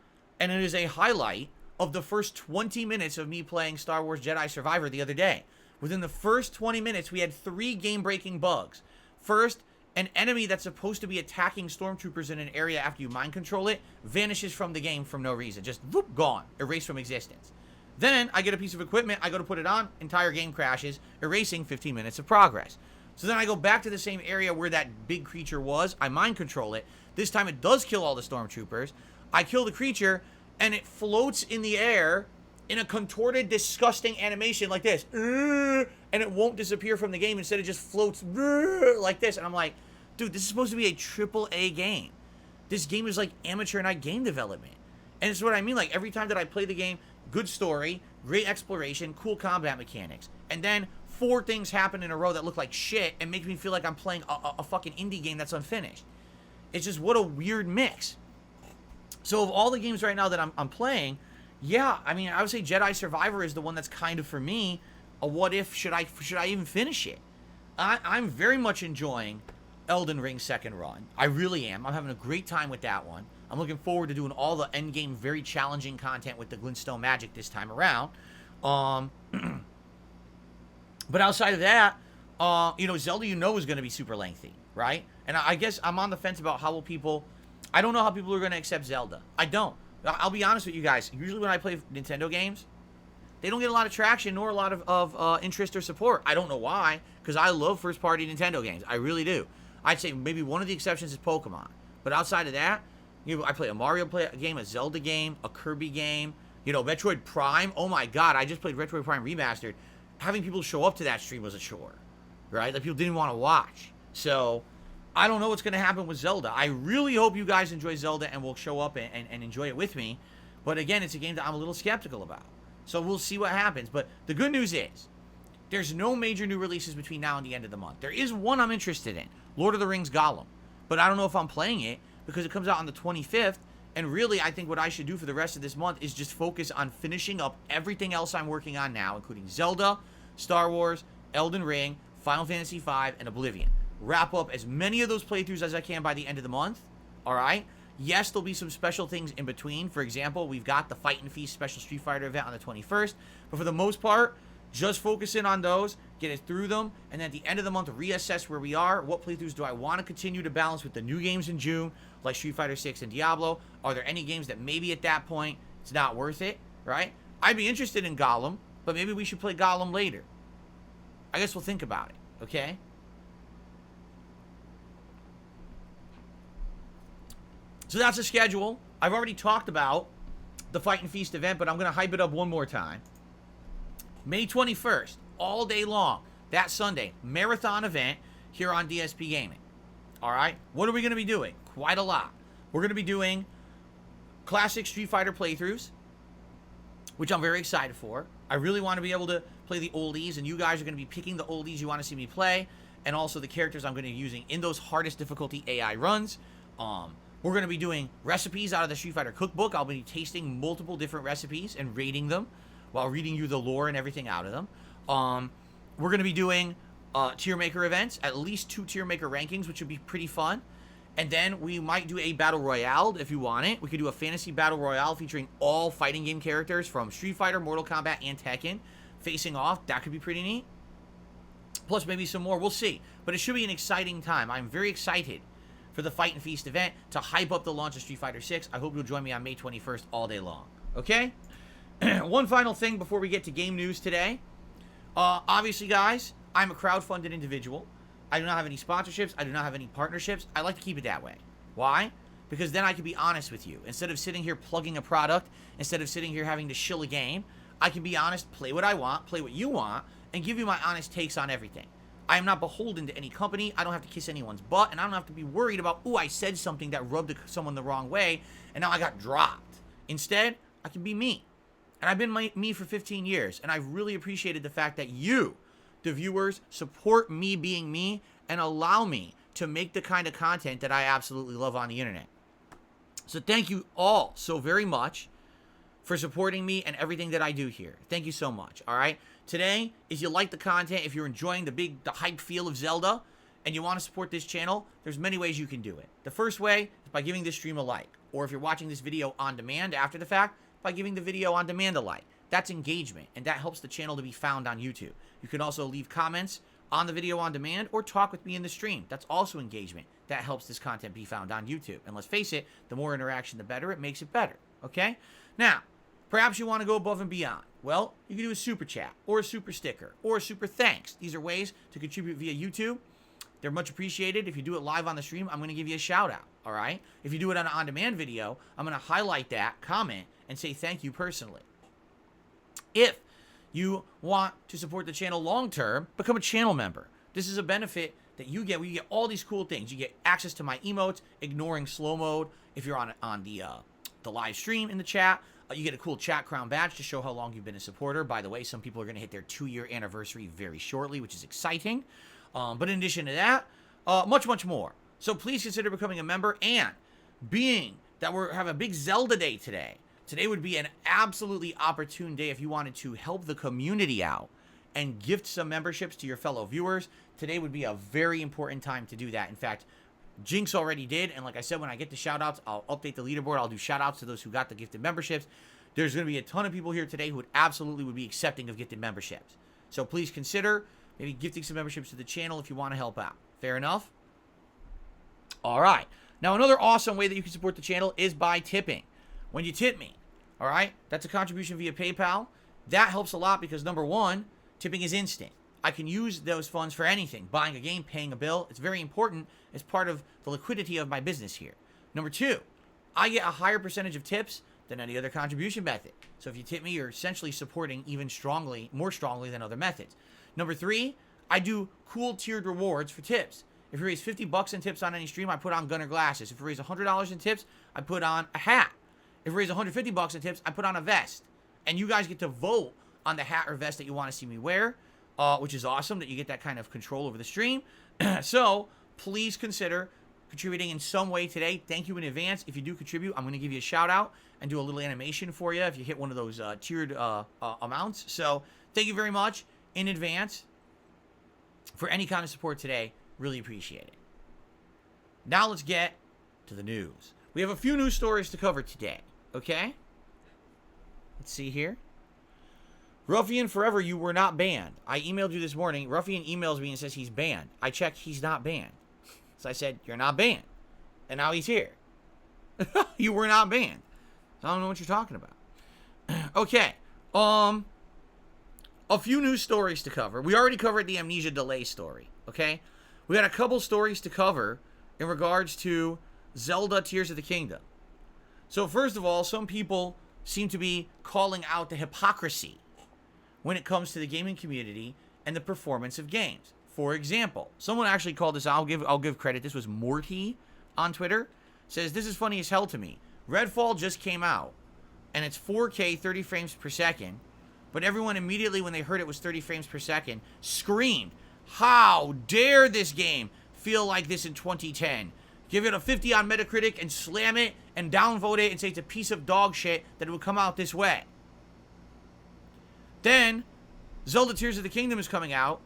Speaker 1: and it is a highlight of the first 20 minutes of me playing Star Wars Jedi Survivor the other day. Within the first 20 minutes, we had 3 game-breaking bugs. First, an enemy that's supposed to be attacking stormtroopers in an area after you mind control it vanishes from the game for no reason. Just, whoop, gone. Erased from existence. Then, I get a piece of equipment, I go to put it on, entire game crashes, erasing 15 minutes of progress. So then I go back to the same area where that big creature was, I mind control it. This time it does kill all the stormtroopers. I kill the creature, and it floats in the air in a contorted, disgusting animation like this. And it won't disappear from the game. Instead, it just floats like this. And I'm like, dude, this is supposed to be a AAA game. This game is like amateur night game development. And it's what I mean. Like, every time that I play the game, good story, great exploration, cool combat mechanics. And then 4 things happen in a row that look like shit and make me feel like I'm playing a fucking indie game that's unfinished. It's just, what a weird mix. So of all the games right now that I'm playing, yeah, I mean, I would say Jedi Survivor is the one that's kind of, for me, a what if, should I even finish it? I'm very much enjoying Elden Ring's second run. I really am. I'm having a great time with that one. I'm looking forward to doing all the endgame, very challenging content with the Glintstone magic this time around. But outside of that, you know, Zelda, you know, is going to be super lengthy, right? And I guess I'm on the fence about how will people... I don't know how people are going to accept Zelda. I don't. I'll be honest with you guys. Usually when I play Nintendo games, they don't get a lot of traction nor a lot of interest or support. I don't know why, because I love first-party Nintendo games. I really do. I'd say maybe one of the exceptions is Pokemon. But outside of that, you know, I play a Mario game, a Zelda game, a Kirby game, you know, Metroid Prime. Oh my God, I just played Metroid Prime Remastered. Having people show up to that stream was a chore, right? Like, people didn't want to watch. So I don't know what's going to happen with Zelda. I really hope you guys enjoy Zelda and will show up and enjoy it with me. But again, it's a game that I'm a little skeptical about. So we'll see what happens. But the good news is, there's no major new releases between now and the end of the month. There is one I'm interested in, Lord of the Rings Gollum. But I don't know if I'm playing it because it comes out on the 25th. And really, I think what I should do for the rest of this month is just focus on finishing up everything else I'm working on now, including Zelda, Star Wars, Elden Ring, Final Fantasy V, and Oblivion. Wrap up as many of those playthroughs as I can by the end of the month, all right? Yes, there'll be some special things in between. For example, we've got the Fight and Feast special Street Fighter event on the 21st. But for the most part, just focus in on those, get it through them, and then at the end of the month, reassess where we are. What playthroughs do I want to continue to balance with the new games in June, like Street Fighter 6 and Diablo? Are there any games that maybe at that point it's not worth it, right? I'd be interested in Gollum, but maybe we should play Gollum later. I guess we'll think about it, okay? So that's the schedule. I've already talked about the Fight and Feast event, but I'm going to hype it up one more time. May 21st, all day long, that Sunday, marathon event here on DSPGaming. All right? What are we going to be doing? Quite a lot. We're going to be doing classic Street Fighter playthroughs, which I'm very excited for. I really want to be able to play the oldies, and you guys are going to be picking the oldies you want to see me play, and also the characters I'm going to be using in those hardest difficulty AI runs. We're going to be doing recipes out of the Street Fighter cookbook. I'll be tasting multiple different recipes and rating them while reading you the lore and everything out of them. We're going to be doing tier maker events, at least 2 tier maker rankings, which would be pretty fun. And then we might do a battle royale if you want it. We could do a fantasy battle royale featuring all fighting game characters from Street Fighter, Mortal Kombat, and Tekken facing off. That could be pretty neat. Plus maybe some more. We'll see. But it should be an exciting time. I'm very excited for the Fight and Feast event to hype up the launch of Street Fighter 6. I hope you'll join me on May 21st all day long. Okay? One final thing before we get to game news today. Obviously, guys, I'm a crowdfunded individual. I do not have any sponsorships. I do not have any partnerships. I like to keep it that way. Why? Because then I can be honest with you. Instead of sitting here plugging a product, instead of sitting here having to shill a game, I can be honest, play what I want, play what you want, and give you my honest takes on everything. I am not beholden to any company. I don't have to kiss anyone's butt, and I don't have to be worried about, ooh, I said something that rubbed someone the wrong way, and now I got dropped. Instead, I can be me. And I've been me for 15 years, and I've really appreciated the fact that you, the viewers, support me being me and allow me to make the kind of content that I absolutely love on the internet. So thank you all so very much for supporting me and everything that I do here. Thank you so much, all right? Today, if you like the content, if you're enjoying the hype feel of Zelda, and you want to support this channel, there's many ways you can do it. The first way is by giving this stream a like, or if you're watching this video on demand after the fact, by giving the video on demand a like. That's engagement, and that helps the channel to be found on YouTube. You can also leave comments on the video on demand or talk with me in the stream. That's also engagement. That helps this content be found on YouTube. And let's face it, the more interaction, the better. It makes it better, okay? Now, perhaps you want to go above and beyond. Well, you can do a super chat, or a super sticker, or a super thanks. These are ways to contribute via YouTube. They're much appreciated. If you do it live on the stream, I'm going to give you a shout out, all right? If you do it on an on-demand video, I'm going to highlight that, comment, and say thank you personally. If you want to support the channel long-term, become a channel member. This is a benefit that you get where you get all these cool things. You get access to my emotes, ignoring slow mode if you're on the live stream in the chat. You get a cool chat crown badge to show how long you've been a supporter. By the way, some people are going to hit their 2-year anniversary very shortly, which is exciting. But in addition to that, much, much more. So please consider becoming a member. And being that we have a big Zelda day today, today would be an absolutely opportune day if you wanted to help the community out and gift some memberships to your fellow viewers. Today would be a very important time to do that. In fact, Jinx already did, and like I said, when I get the shout-outs, I'll update the leaderboard. I'll do shout-outs to those who got the gifted memberships. There's going to be a ton of people here today who would be accepting of gifted memberships. So please consider maybe gifting some memberships to the channel if you want to help out. Fair enough? All right. Now, another awesome way that you can support the channel is by tipping. When you tip me, all right, that's a contribution via PayPal. That helps a lot because, number one, tipping is instant. I can use those funds for anything, buying a game, paying a bill. It's very important. It's part of the liquidity of my business here. Number two, I get a higher percentage of tips than any other contribution method. So if you tip me, you're essentially supporting even more strongly than other methods. Number three, I do cool tiered rewards for tips. If you raise 50 bucks in tips on any stream, I put on Gunner glasses. If you raise $100 in tips, I put on a hat. If you raise 150 bucks in tips, I put on a vest. And you guys get to vote on the hat or vest that you want to see me wear. Which is awesome that you get that kind of control over the stream. So please consider contributing in some way today. Thank you in advance. If you do contribute, I'm going to give you a shout out and do a little animation for you if you hit one of those tiered amounts. So thank you very much in advance for any kind of support today. Really appreciate it. Now let's get to the news. We have a few news stories to cover today. Okay? Let's see here. Ruffian Forever, you were not banned. I emailed you this morning. Ruffian emails me and says he's banned. I checked, he's not banned. So I said, you're not banned. And now he's here. You were not banned. So I don't know what you're talking about. Okay. A few news stories to cover. We already covered the amnesia delay story. Okay? We got a couple stories to cover in regards to Zelda Tears of the Kingdom. So first of all, some people seem to be calling out the hypocrisy when it comes to the gaming community and the performance of games. For example, someone actually called this, I'll give credit, this was Morty on Twitter, says, this is funny as hell to me. Redfall just came out, and it's 4K 30 frames per second, but everyone immediately when they heard it was 30 frames per second, screamed, how dare this game feel like this in 2010? give it a 50 on Metacritic, and slam it and downvote it and say it's a piece of dog shit that it would come out this way. Then, Zelda Tears of the Kingdom is coming out.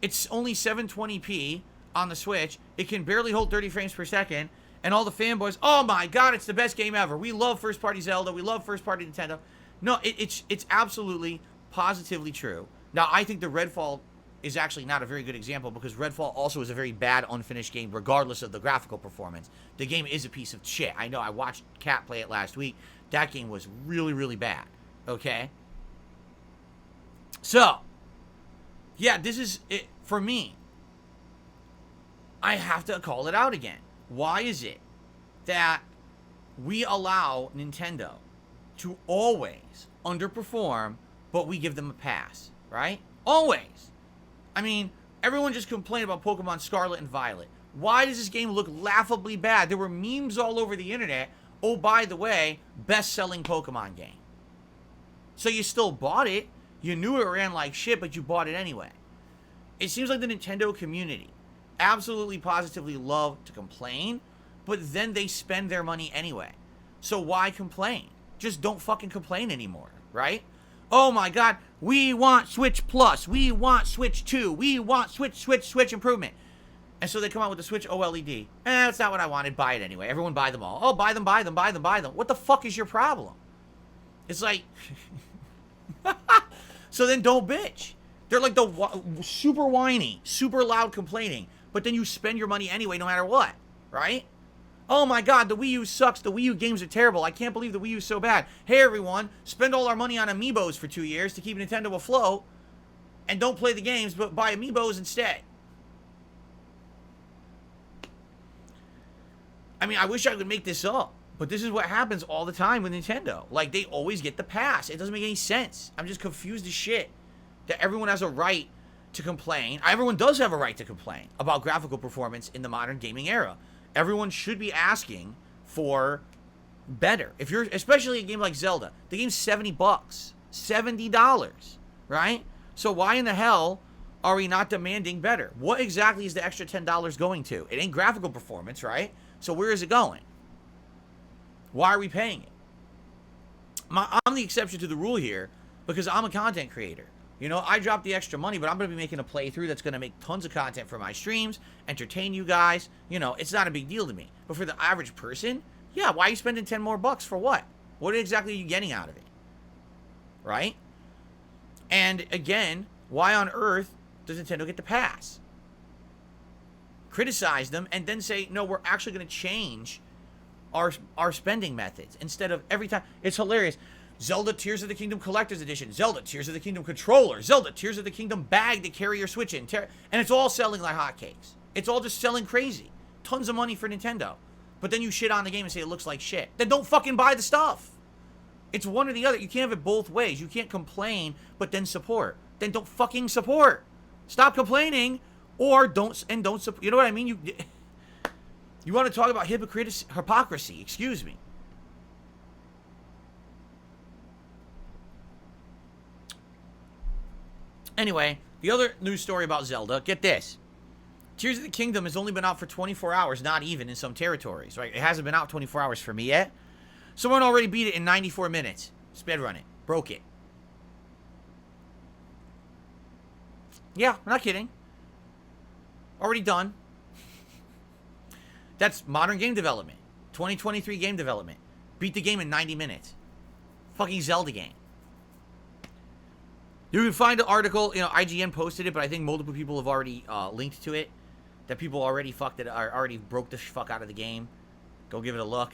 Speaker 1: It's only 720p on the Switch. It can barely hold 30 frames per second. And all the fanboys, oh my god, it's the best game ever. We love first-party Zelda. We love first-party Nintendo. No, it's absolutely, positively true. Now, I think the Redfall is actually not a very good example because Redfall also is a very bad, unfinished game regardless of the graphical performance. The game is a piece of shit. I know, I watched Kat play it last week. That game was really, really bad. Okay? So, yeah, this is it for me. I have to call it out again. Why is it that we allow Nintendo to always underperform, but we give them a pass, right? Always. I mean, everyone just complained about Pokemon Scarlet and Violet. Why does this game look laughably bad? There were memes all over the internet. Oh, by the way, best-selling Pokemon game. So you still bought it. You knew it ran like shit, but you bought it anyway. It seems like the Nintendo community absolutely positively love to complain, but then they spend their money anyway. So why complain? Just don't fucking complain anymore, right? Oh my god, we want Switch Plus, we want Switch 2, we want Switch improvement. And so they come out with the Switch OLED. That's not what I wanted, buy it anyway. Everyone buy them all. Oh, buy them. What the fuck is your problem? It's like, so then don't bitch. They're like the super whiny, super loud complaining, but then you spend your money anyway no matter what, right? Oh my god, the Wii U sucks. The Wii U games are terrible. I can't believe the Wii U is so bad. Hey everyone, spend all our money on Amiibos for 2 years to keep Nintendo afloat, and don't play the games, but buy Amiibos instead. I mean, I wish I could make this up, but this is what happens all the time with Nintendo. Like, they always get the pass. It doesn't make any sense. I'm just confused as shit that everyone has a right to complain. Everyone does have a right to complain about graphical performance in the modern gaming era. Everyone should be asking for better. If you're, especially a game like Zelda, the game's $70, $70, right? So why in the hell are we not demanding better? What exactly is the extra $10 going to? It ain't graphical performance, right? So where is it going? Why are we paying it? I'm the exception to the rule here because I'm a content creator. You know, I dropped the extra money, but I'm going to be making a playthrough that's going to make tons of content for my streams, entertain you guys. You know, it's not a big deal to me. But for the average person, yeah, why are you spending 10 more bucks for what? What exactly are you getting out of it? Right? And again, why on earth does Nintendo get the pass? Criticize them and then say, no, we're actually going to change our spending methods instead of every time. It's hilarious. Zelda Tears of the Kingdom Collector's Edition, Zelda Tears of the Kingdom Controller, Zelda Tears of the Kingdom Bag to carry your Switch in. And it's all selling like hotcakes. It's all just selling crazy. Tons of money for Nintendo. But then you shit on the game and say it looks like shit. Then don't fucking buy the stuff. It's one or the other. You can't have it both ways. You can't complain, but then support. Then don't fucking support. Stop complaining or don't support. You know what I mean? You want to talk about hypocrisy, excuse me. Anyway, the other news story about Zelda, get this. Tears of the Kingdom has only been out for 24 hours, not even in some territories, right? It hasn't been out 24 hours for me yet. Someone already beat it in 94 minutes. Speedrun it. Broke it. Yeah, I'm not kidding. Already done. That's modern game development. 2023 game development. Beat the game in 90 minutes. Fucking Zelda game. You can find the article, you know, IGN posted it, but I think multiple people have already linked to it. That people already already broke the fuck out of the game. Go give it a look.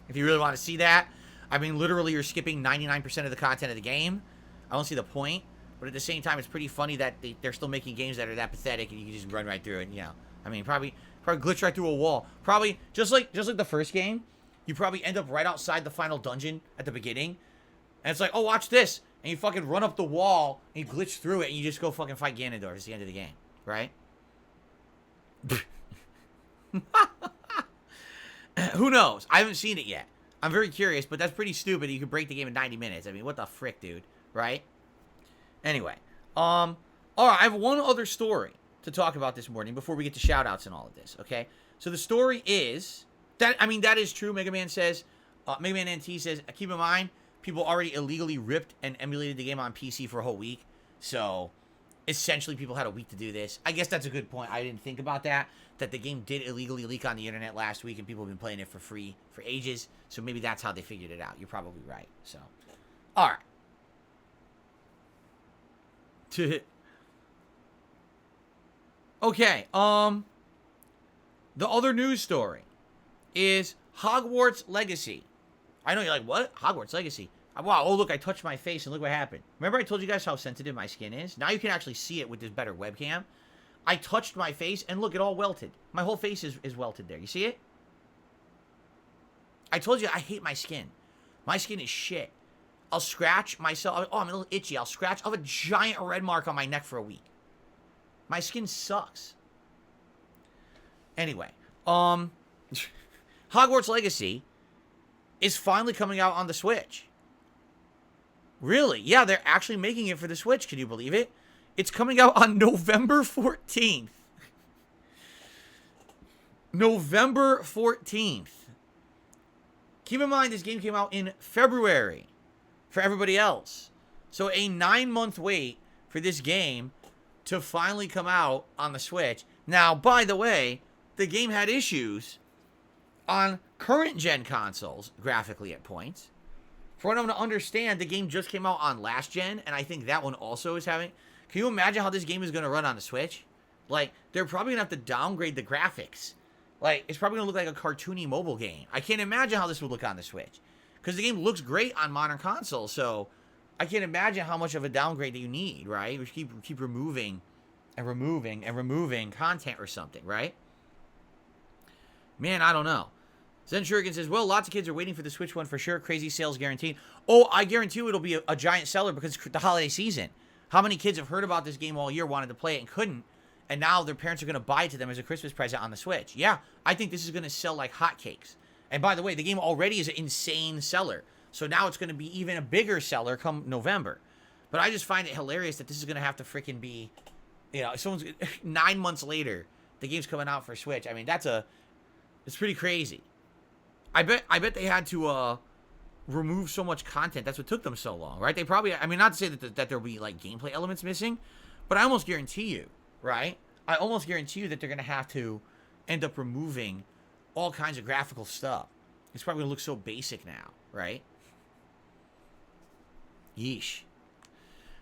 Speaker 1: If you really want to see that. I mean, literally you're skipping 99% of the content of the game. I don't see the point. But at the same time, it's pretty funny that they're still making games that are that pathetic and you can just run right through it, you know. I mean, probably glitch right through a wall. Probably, just like the first game, you probably end up right outside the final dungeon at the beginning. And it's like, oh, watch this. And you fucking run up the wall, and you glitch through it, and you just go fucking fight Ganondorf. It's the end of the game, right? Who knows? I haven't seen it yet. I'm very curious, but that's pretty stupid. You can break the game in 90 minutes. I mean, what the frick, dude? Right? Anyway. All right, I have one other story to talk about this morning before we get to shout-outs and all of this, okay? So the story is that, I mean, that is true. Mega Man NT says, keep in mind, people already illegally ripped and emulated the game on PC for a whole week. So essentially people had a week to do this. I guess that's a good point. I didn't think about that the game did illegally leak on the internet last week and people have been playing it for free for ages. So maybe that's how they figured it out. You're probably right. So, all right. Okay, the other news story is Hogwarts Legacy. I know you're like, what? Hogwarts Legacy? Wow, oh look, I touched my face and look what happened. Remember I told you guys how sensitive my skin is? Now you can actually see it with this better webcam. I touched my face and look, it all welted. My whole face is welted there. You see it? I told you I hate my skin. My skin is shit. I'll scratch myself. Oh, I'm a little itchy. I'll scratch. I'll have a giant red mark on my neck for a week. My skin sucks. Anyway, Hogwarts Legacy is finally coming out on the Switch. Really? Yeah, they're actually making it for the Switch. Can you believe it? It's coming out on November 14th. November 14th. Keep in mind, this game came out in February for everybody else. So a 9-month wait for this game to finally come out on the Switch. Now, by the way, the game had issues on current gen consoles, graphically at points. For what I'm going to understand, the game just came out on last gen, and I think that one also is having... Can you imagine how this game is going to run on the Switch? Like, they're probably going to have to downgrade the graphics. Like, it's probably going to look like a cartoony mobile game. I can't imagine how this would look on the Switch. Because the game looks great on modern consoles, so I can't imagine how much of a downgrade that you need, right? We keep removing and removing and removing content or something, right? Man, I don't know. Zen Shuriken says, well, lots of kids are waiting for the Switch one for sure. Crazy sales guaranteed. Oh, I guarantee you it'll be a giant seller because it's the holiday season. How many kids have heard about this game all year, wanted to play it, and couldn't, and now their parents are going to buy it to them as a Christmas present on the Switch? Yeah, I think this is going to sell like hotcakes. And by the way, the game already is an insane seller. So now it's going to be even a bigger seller come November. But I just find it hilarious that this is going to have to freaking be, you know, 9 months later, the game's coming out for Switch. I mean, it's pretty crazy. I bet they had to remove so much content. That's what took them so long, right? They probably, I mean, not to say that there'll be like gameplay elements missing, but I almost guarantee you, right? I almost guarantee you that they're going to have to end up removing all kinds of graphical stuff. It's probably going to look so basic now, right? Yeesh.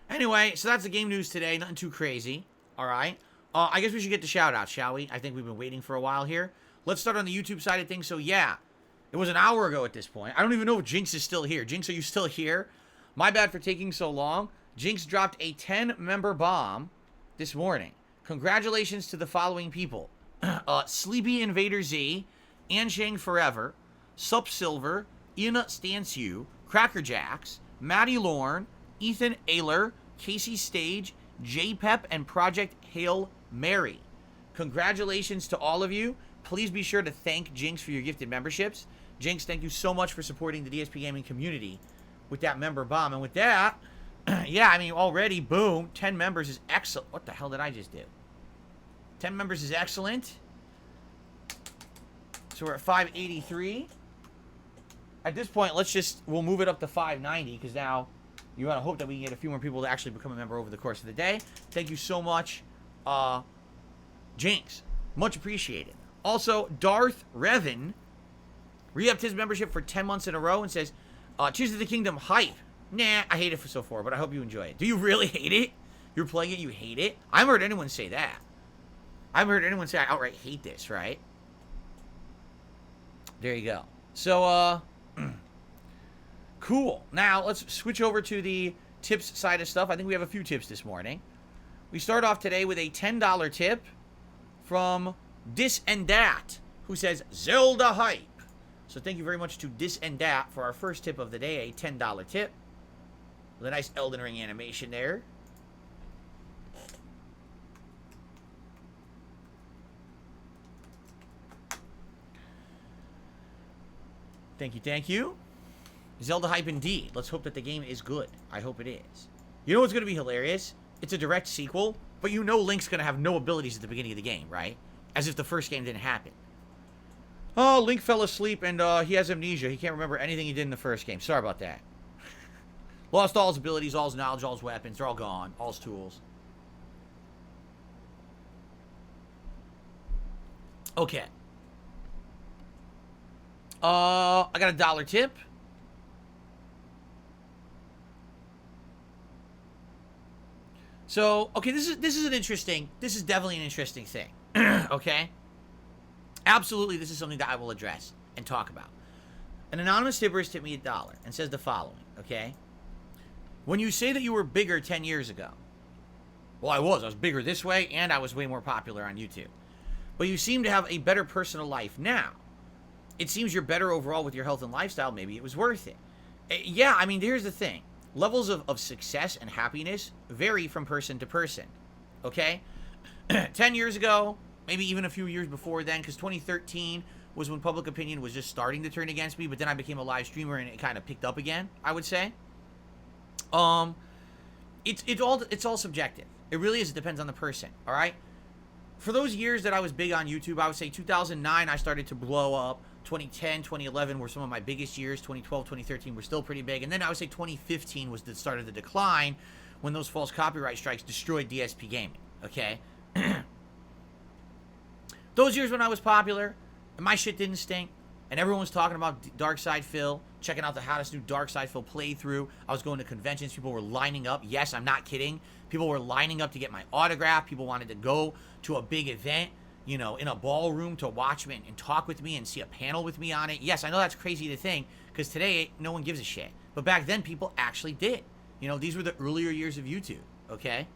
Speaker 1: Anyway, so that's the game news today. Nothing too crazy, all right? I guess we should get the shout-outs, shall we? I think we've been waiting for a while here. Let's start on the YouTube side of things. So, yeah, it was an hour ago at this point. I don't even know if Jinx is still here. Jinx, are you still here? My bad for taking so long. Jinx dropped a 10-member bomb this morning. Congratulations to the following people. Sleepy Invader Z, Anshang Forever, Sup Silver, Ina Stanciu, Cracker Jacks, Maddie Lorne, Ethan Ayler, Casey Stage, J-Pep, and Project Hail Mary. Congratulations to all of you. Please be sure to thank Jinx for your gifted memberships. Jinx, thank you so much for supporting the DSPGaming community with that member bomb. And with that, yeah, I mean, already, boom, 10 members is excellent. What the hell did I just do? 10 members is excellent. So we're at 583. At this point, we'll move it up to 590 because now you want to hope that we can get a few more people to actually become a member over the course of the day. Thank you so much, Jinx. Much appreciated. Also, Darth Revan re-upped his membership for 10 months in a row and says, Tears of the Kingdom hype. Nah, I hate it for so far, but I hope you enjoy it. Do you really hate it? You're playing it, you hate it? I haven't heard anyone say that. I haven't heard anyone say I outright hate this, right? There you go. So, cool. Now, let's switch over to the tips side of stuff. I think we have a few tips this morning. We start off today with a $10 tip from This and Dat, who says, Zelda hype. So thank you very much to This and Dat for our first tip of the day, a $10 tip. With a nice Elden Ring animation there. Thank you, thank you. Zelda hype indeed. Let's hope that the game is good. I hope it is. You know what's going to be hilarious? It's a direct sequel, but you know Link's going to have no abilities at the beginning of the game, right? As if the first game didn't happen. Oh, Link fell asleep and he has amnesia. He can't remember anything he did in the first game. Sorry about that. Lost all his abilities, all his knowledge, all his weapons. They're all gone. All his tools. Okay. I got $1 tip. So, okay, this is an interesting, this is definitely an interesting thing. Okay? Absolutely, this is something that I will address and talk about. An anonymous tipper has tipped me $1 and says the following, okay? When you say that you were bigger 10 years ago, well, I was bigger this way, and I was way more popular on YouTube. But you seem to have a better personal life now. It seems you're better overall with your health and lifestyle. Maybe it was worth it. Yeah, I mean, here's the thing. Levels of success and happiness vary from person to person, okay? 10 years ago, maybe even a few years before then, because 2013 was when public opinion was just starting to turn against me, but then I became a live streamer and it kind of picked up again, I would say. It's all subjective. It really is. It depends on the person, all right? For those years that I was big on YouTube, I would say 2009 I started to blow up. 2010, 2011 were some of my biggest years. 2012, 2013 were still pretty big. And then I would say 2015 was the start of the decline when those false copyright strikes destroyed DSPGaming, okay? Those years when I was popular, and my shit didn't stink, and everyone was talking about Darkside Phil, checking out the hottest new Darkside Phil playthrough. I was going to conventions. People were lining up. Yes, I'm not kidding. People were lining up to get my autograph. People wanted to go to a big event, you know, in a ballroom to watch me and talk with me and see a panel with me on it. Yes, I know that's crazy to think, because today no one gives a shit. But back then, people actually did. You know, these were the earlier years of YouTube, okay?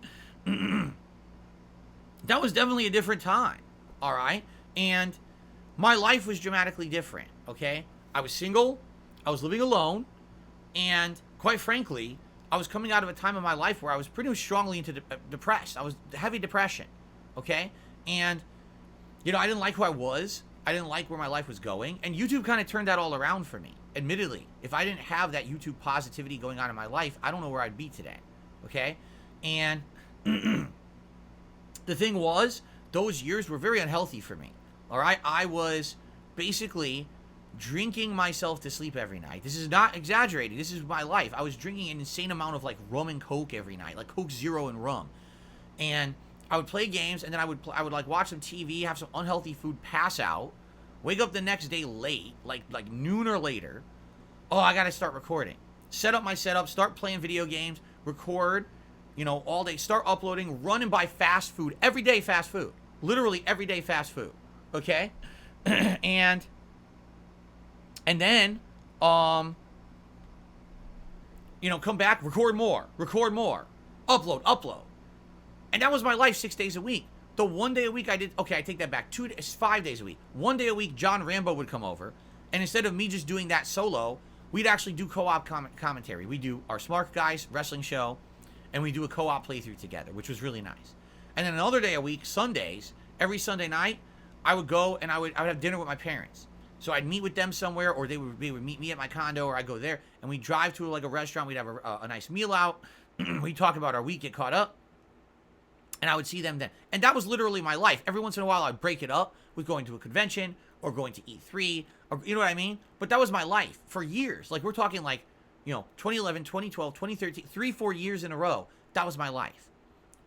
Speaker 1: That was definitely a different time, all right? And my life was dramatically different, okay? I was single, I was living alone, and quite frankly, I was coming out of a time in my life where I was pretty strongly into depressed. I was heavy depression, okay? And, you know, I didn't like who I was. I didn't like where my life was going. And YouTube kind of turned that all around for me. Admittedly, if I didn't have that YouTube positivity going on in my life, I don't know where I'd be today, okay? And the thing was, those years were very unhealthy for me, all right? I was basically drinking myself to sleep every night. This is not exaggerating. This is my life. I was drinking an insane amount of like rum and Coke every night, like Coke Zero and rum. And I would play games, and then I would like watch some TV, have some unhealthy food, pass out, wake up the next day late, like noon or later. Oh, I gotta start recording. Set up my setup, start playing video games, record, you know, all day, start uploading, run and buy fast food, every day fast food, literally every day fast food, okay? and then, you know, come back, record more, upload. And that was my life 6 days a week. The one day a week I did, okay, I take that back. 5 days a week. One day a week, John Rambo would come over. And instead of me just doing that solo, we'd actually do co-op commentary. We do our Smart Guys wrestling show, and we do a co-op playthrough together, which was really nice. And then another day a week, Sundays, every Sunday night, I would go and I would have dinner with my parents. So I'd meet with them somewhere, or they would meet me at my condo, or I'd go there, and we'd drive to like a restaurant. We'd have a nice meal out. We'd talk about our week, get caught up. And I would see them then. And that was literally my life. Every once in a while, I'd break it up with going to a convention or going to E3. Or, you know what I mean? But that was my life for years. Like, we're talking like, you know, 2011, 2012, 2013, 3-4 years in a row. That was my life.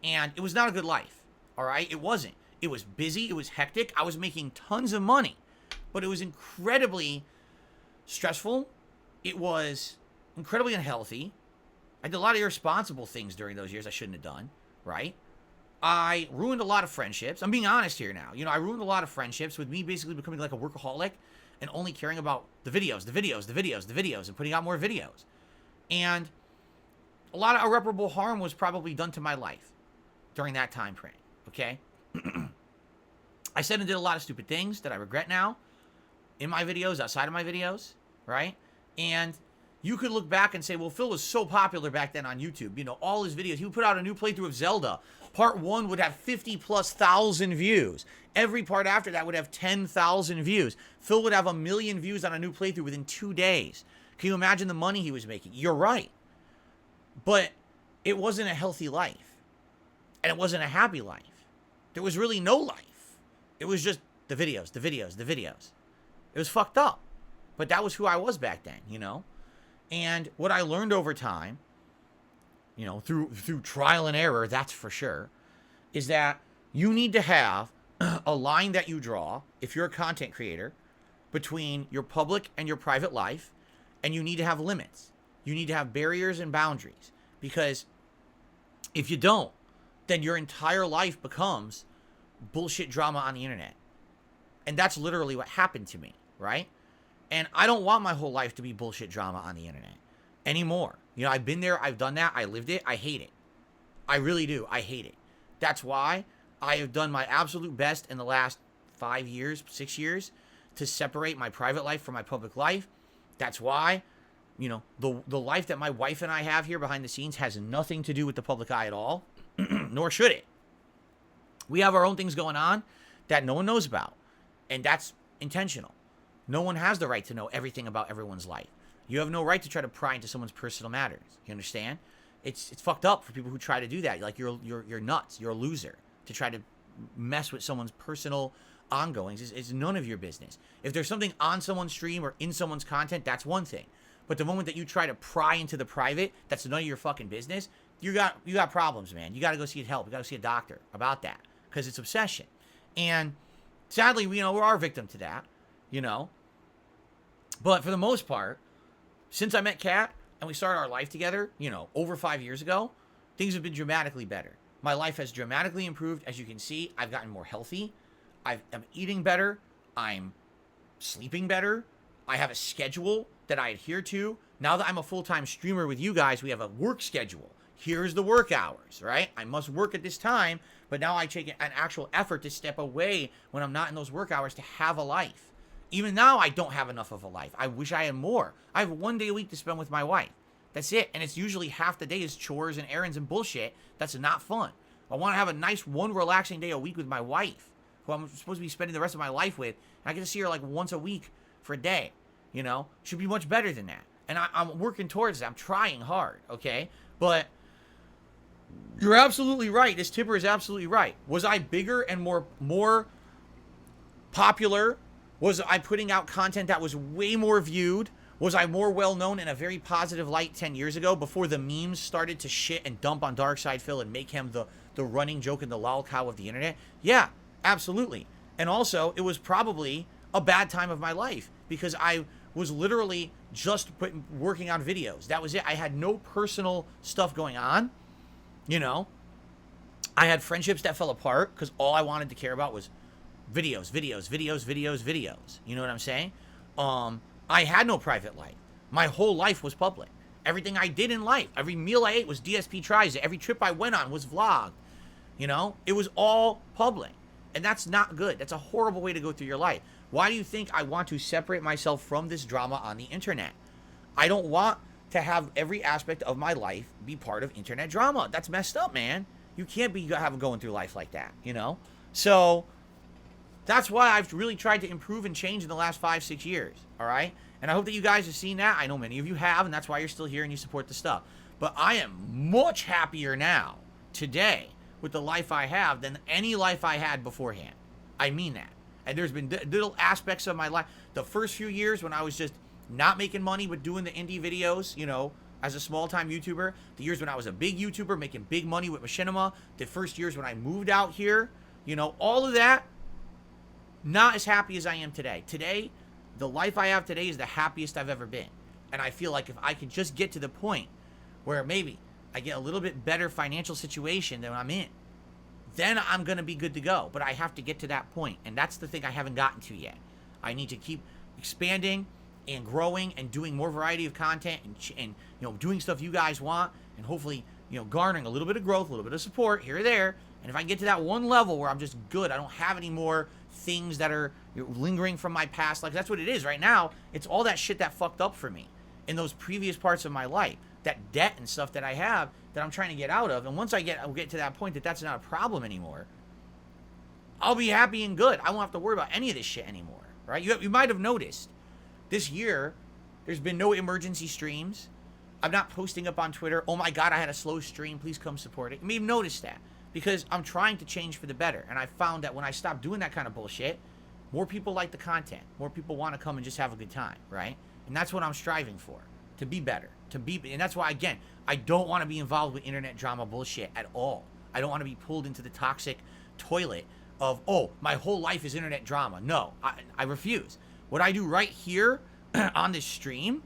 Speaker 1: And it was not a good life. All right? It wasn't. It was busy. It was hectic. I was making tons of money. But it was incredibly stressful. It was incredibly unhealthy. I did a lot of irresponsible things during those years I shouldn't have done. Right? I ruined a lot of friendships. I'm being honest here now. You know, I ruined a lot of friendships with me basically becoming like a workaholic and only caring about the videos, and putting out more videos. And a lot of irreparable harm was probably done to my life during that time frame, okay? I said and did a lot of stupid things that I regret now in my videos, outside of my videos, right? And you could look back and say, well, Phil was so popular back then on YouTube. You know, all his videos. He would put out a new playthrough of Zelda. Part 1 would have 50,000+ views. Every part after that would have 10,000 views. Phil would have 1 million views on a new playthrough within 2 days. Can you imagine the money he was making? You're right. But it wasn't a healthy life. And it wasn't a happy life. There was really no life. It was just the videos. It was fucked up. But that was who I was back then, you know? And what I learned over time, you know, through trial and error, that's for sure, is that you need to have a line that you draw, if you're a content creator, between your public and your private life, and you need to have limits. You need to have barriers and boundaries, because if you don't, then your entire life becomes bullshit drama on the internet. And that's literally what happened to me, right? And I don't want my whole life to be bullshit drama on the internet anymore. You know, I've been there, I've done that, I lived it, I hate it. I really do, I hate it. That's why I have done my absolute best in the last 5 years, 6 years, to separate my private life from my public life. That's why, you know, the life that my wife and I have here behind the scenes has nothing to do with the public eye at all, nor should it. We have our own things going on that no one knows about, and that's intentional. No one has the right to know everything about everyone's life. You have no right to try to pry into someone's personal matters. You understand? It's fucked up for people who try to do that. Like, you're nuts. You're a loser to try to mess with someone's personal ongoings. It's none of your business. If there's something on someone's stream or in someone's content, that's one thing. But the moment that you try to pry into the private, that's none of your fucking business. You got problems, man. You got to go see help. You got to see a doctor about that, because it's obsession. And sadly, you know, we're our victim to that, you know. But for the most part, since I met Kat and we started our life together, you know, over 5 years ago, things have been dramatically better. My life has dramatically improved. As you can see, I've gotten more healthy. I'm eating better. I'm sleeping better. I have a schedule that I adhere to. Now that I'm a full-time streamer with you guys, we have a work schedule. Here's the work hours, right? I must work at this time, but now I take an actual effort to step away when I'm not in those work hours to have a life. Even now, I don't have enough of a life. I wish I had more. I have 1 day a week to spend with my wife. That's it. And it's usually half the day is chores and errands and bullshit. That's not fun. I want to have a nice one relaxing day a week with my wife, who I'm supposed to be spending the rest of my life with. And I get to see her like once a week for a day. You know? Should be much better than that. And I'm working towards it. I'm trying hard, okay? But you're absolutely right. This tipper is absolutely right. Was I bigger and more popular? Was I putting out content that was way more viewed? Was I more well-known in a very positive light 10 years ago, before the memes started to shit and dump on Darkside Phil and make him the running joke and the lol cow of the internet? Yeah, absolutely. And also, it was probably a bad time of my life, because I was literally just working on videos. That was it. I had no personal stuff going on, you know. I had friendships that fell apart because all I wanted to care about was videos. You know what I'm saying? I had no private life. My whole life was public. Everything I did in life, every meal I ate was DSP tries it. Every trip I went on was vlogged. You know, it was all public. And that's not good. That's a horrible way to go through your life. Why do you think I want to separate myself from this drama on the internet? I don't want to have every aspect of my life be part of internet drama. That's messed up, man. You can't be going through life like that, you know? So that's why I've really tried to improve and change in the last 5-6 years, all right? And I hope that you guys have seen that. I know many of you have, and that's why you're still here and you support the stuff. But I am much happier now, today, with the life I have than any life I had beforehand. I mean that. And there's been little aspects of my life. The first few years when I was just not making money but doing the indie videos, you know, as a small-time YouTuber. The years when I was a big YouTuber making big money with machinima. The first years when I moved out here. You know, all of that. Not as happy as I am today. Today, the life I have today is the happiest I've ever been. And I feel like if I could just get to the point where maybe I get a little bit better financial situation than I'm in, then I'm going to be good to go. But I have to get to that point. And that's the thing I haven't gotten to yet. I need to keep expanding and growing and doing more variety of content and you know, doing stuff you guys want, and hopefully, you know, garnering a little bit of growth, a little bit of support here or there. And if I can get to that one level where I'm just good, I don't have any more things that are lingering from my past life. That's what it is right now. It's all that shit that fucked up for me in those previous parts of my life. That debt and stuff that I have that I'm trying to get out of. And once I'll get to that point that that's not a problem anymore, I'll be happy and good. I won't have to worry about any of this shit anymore, right? You might have noticed this year there's been no emergency streams. I'm not posting up on Twitter, oh my God, I had a slow stream, please come support it. You may have noticed that because I'm trying to change for the better. And I found that when I stopped doing that kind of bullshit, more people like the content. More people want to come and just have a good time, right? And that's what I'm striving for, to be better, and that's why, again, I don't want to be involved with internet drama bullshit at all. I don't want to be pulled into the toxic toilet of, oh, my whole life is internet drama. No, I refuse. What I do right here on this stream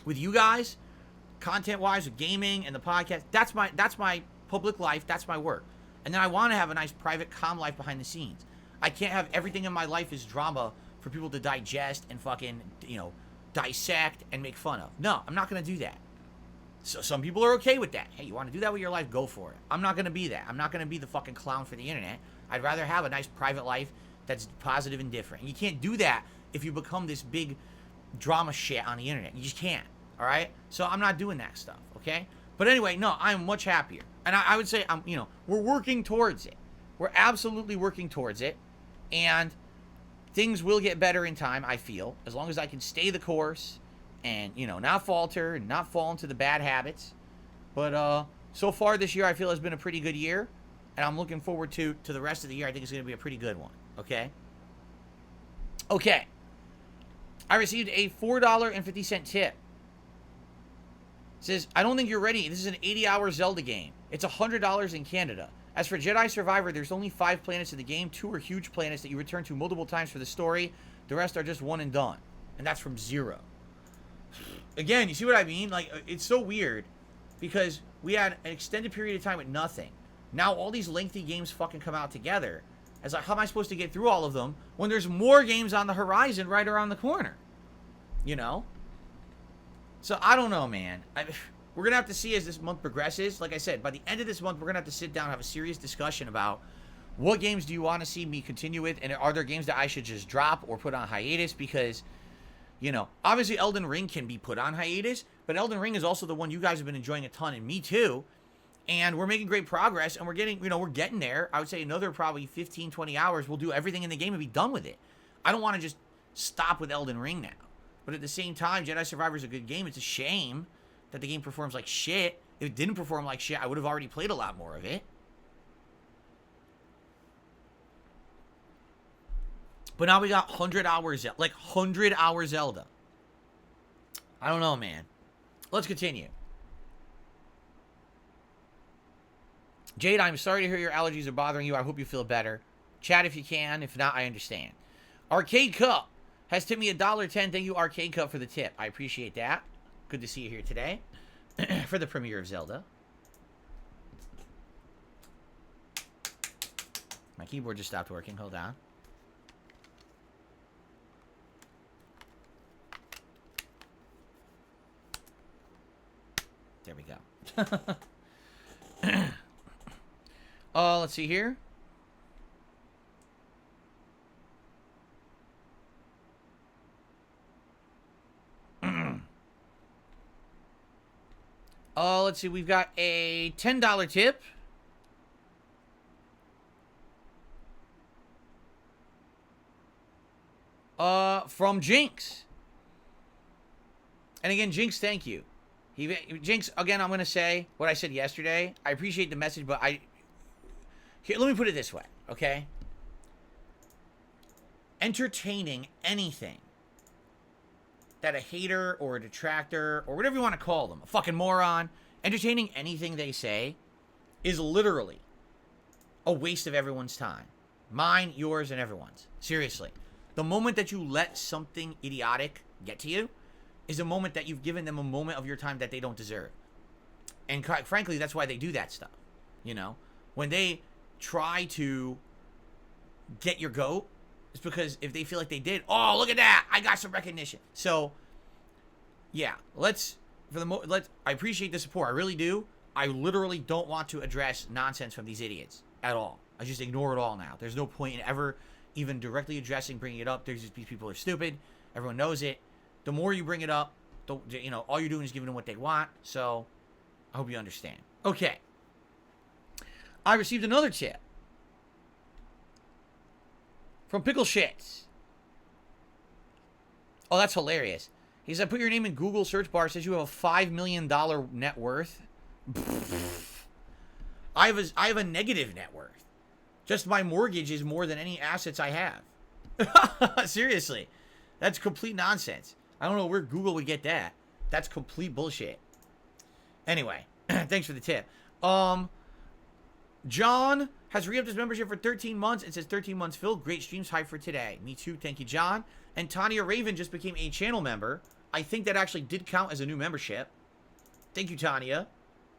Speaker 1: with you guys, content-wise, with gaming and the podcast, that's my public life, that's my work. And then I want to have a nice private calm life behind the scenes. I can't have everything in my life is drama for people to digest and fucking, dissect and make fun of. No, I'm not going to do that. So some people are okay with that. Hey, you want to do that with your life? Go for it. I'm not going to be that. I'm not going to be the fucking clown for the internet. I'd rather have a nice private life that's positive and different. And you can't do that if you become this big drama shit on the internet. You just can't. All right? So I'm not doing that stuff, okay? But anyway, no, I'm much happier. And I would say, we're working towards it. We're absolutely working towards it. And things will get better in time, I feel, as long as I can stay the course and, not falter and not fall into the bad habits. But so far this year, I feel has been a pretty good year. And I'm looking forward to the rest of the year. I think it's going to be a pretty good one, okay? Okay. I received a $4.50 tip. It says, I don't think you're ready. This is an 80-hour Zelda game. It's $100 in Canada. As for Jedi Survivor, there's only 5 planets in the game. 2 are huge planets that you return to multiple times for the story. The rest are just one and done. And that's from Zero. Again, you see what I mean? Like, it's so weird because we had an extended period of time with nothing. Now all these lengthy games fucking come out together. It's like, how am I supposed to get through all of them when there's more games on the horizon right around the corner? So I don't know, man. We're going to have to see as this month progresses. Like I said, by the end of this month, we're going to have to sit down and have a serious discussion about what games do you want to see me continue with, and are there games that I should just drop or put on hiatus? Because, obviously Elden Ring can be put on hiatus, but Elden Ring is also the one you guys have been enjoying a ton, and me too. And we're making great progress, and we're getting there. I would say another probably 15, 20 hours, we'll do everything in the game and be done with it. I don't want to just stop with Elden Ring now. But at the same time, Jedi Survivor is a good game. It's a shame that the game performs like shit. If it didn't perform like shit, I would have already played a lot more of it. But now we got 100 hours, like 100 hours Zelda. I don't know, man. Let's continue. Jade, I'm sorry to hear your allergies are bothering you. I hope you feel better. Chat if you can. If not, I understand. Arcade Cup has tipped me $1.10. Thank you, Arcade Cup, for the tip. I appreciate that. Good to see you here today for the premiere of Zelda. My keyboard just stopped working. Hold on. There we go. Let's see here. Let's see. We've got a $10 tip. From Jinx. And again, Jinx, thank you. Jinx, again, I'm going to say what I said yesterday. I appreciate the message, but here, let me put it this way, okay? Entertaining anything that a hater or a detractor or whatever you want to call them, a fucking moron, entertaining anything they say is literally a waste of everyone's time. Mine, yours, and everyone's. Seriously. The moment that you let something idiotic get to you is a moment that you've given them a moment of your time that they don't deserve. And quite frankly, that's why they do that stuff. When they try to get your goat, it's because if they feel like they did, oh, look at that, I got some recognition. So, yeah, I appreciate the support. I really do. I literally don't want to address nonsense from these idiots at all. I just ignore it all now. There's no point in ever even directly addressing, bringing it up. These people are stupid. Everyone knows it. The more you bring it up, all you're doing is giving them what they want. So, I hope you understand. Okay. I received another tip from Pickle Shits. Oh, that's hilarious. He said, put your name in Google search bar. It says you have a $5 million net worth. I have a negative net worth. Just my mortgage is more than any assets I have. Seriously. That's complete nonsense. I don't know where Google would get that. That's complete bullshit. Anyway, thanks for the tip. John has re-upped his membership for 13 months. It says 13 months filled. Great streams, hype for today. Me too. Thank you, John. And Tanya Raven just became a channel member. I think that actually did count as a new membership. Thank you, Tanya.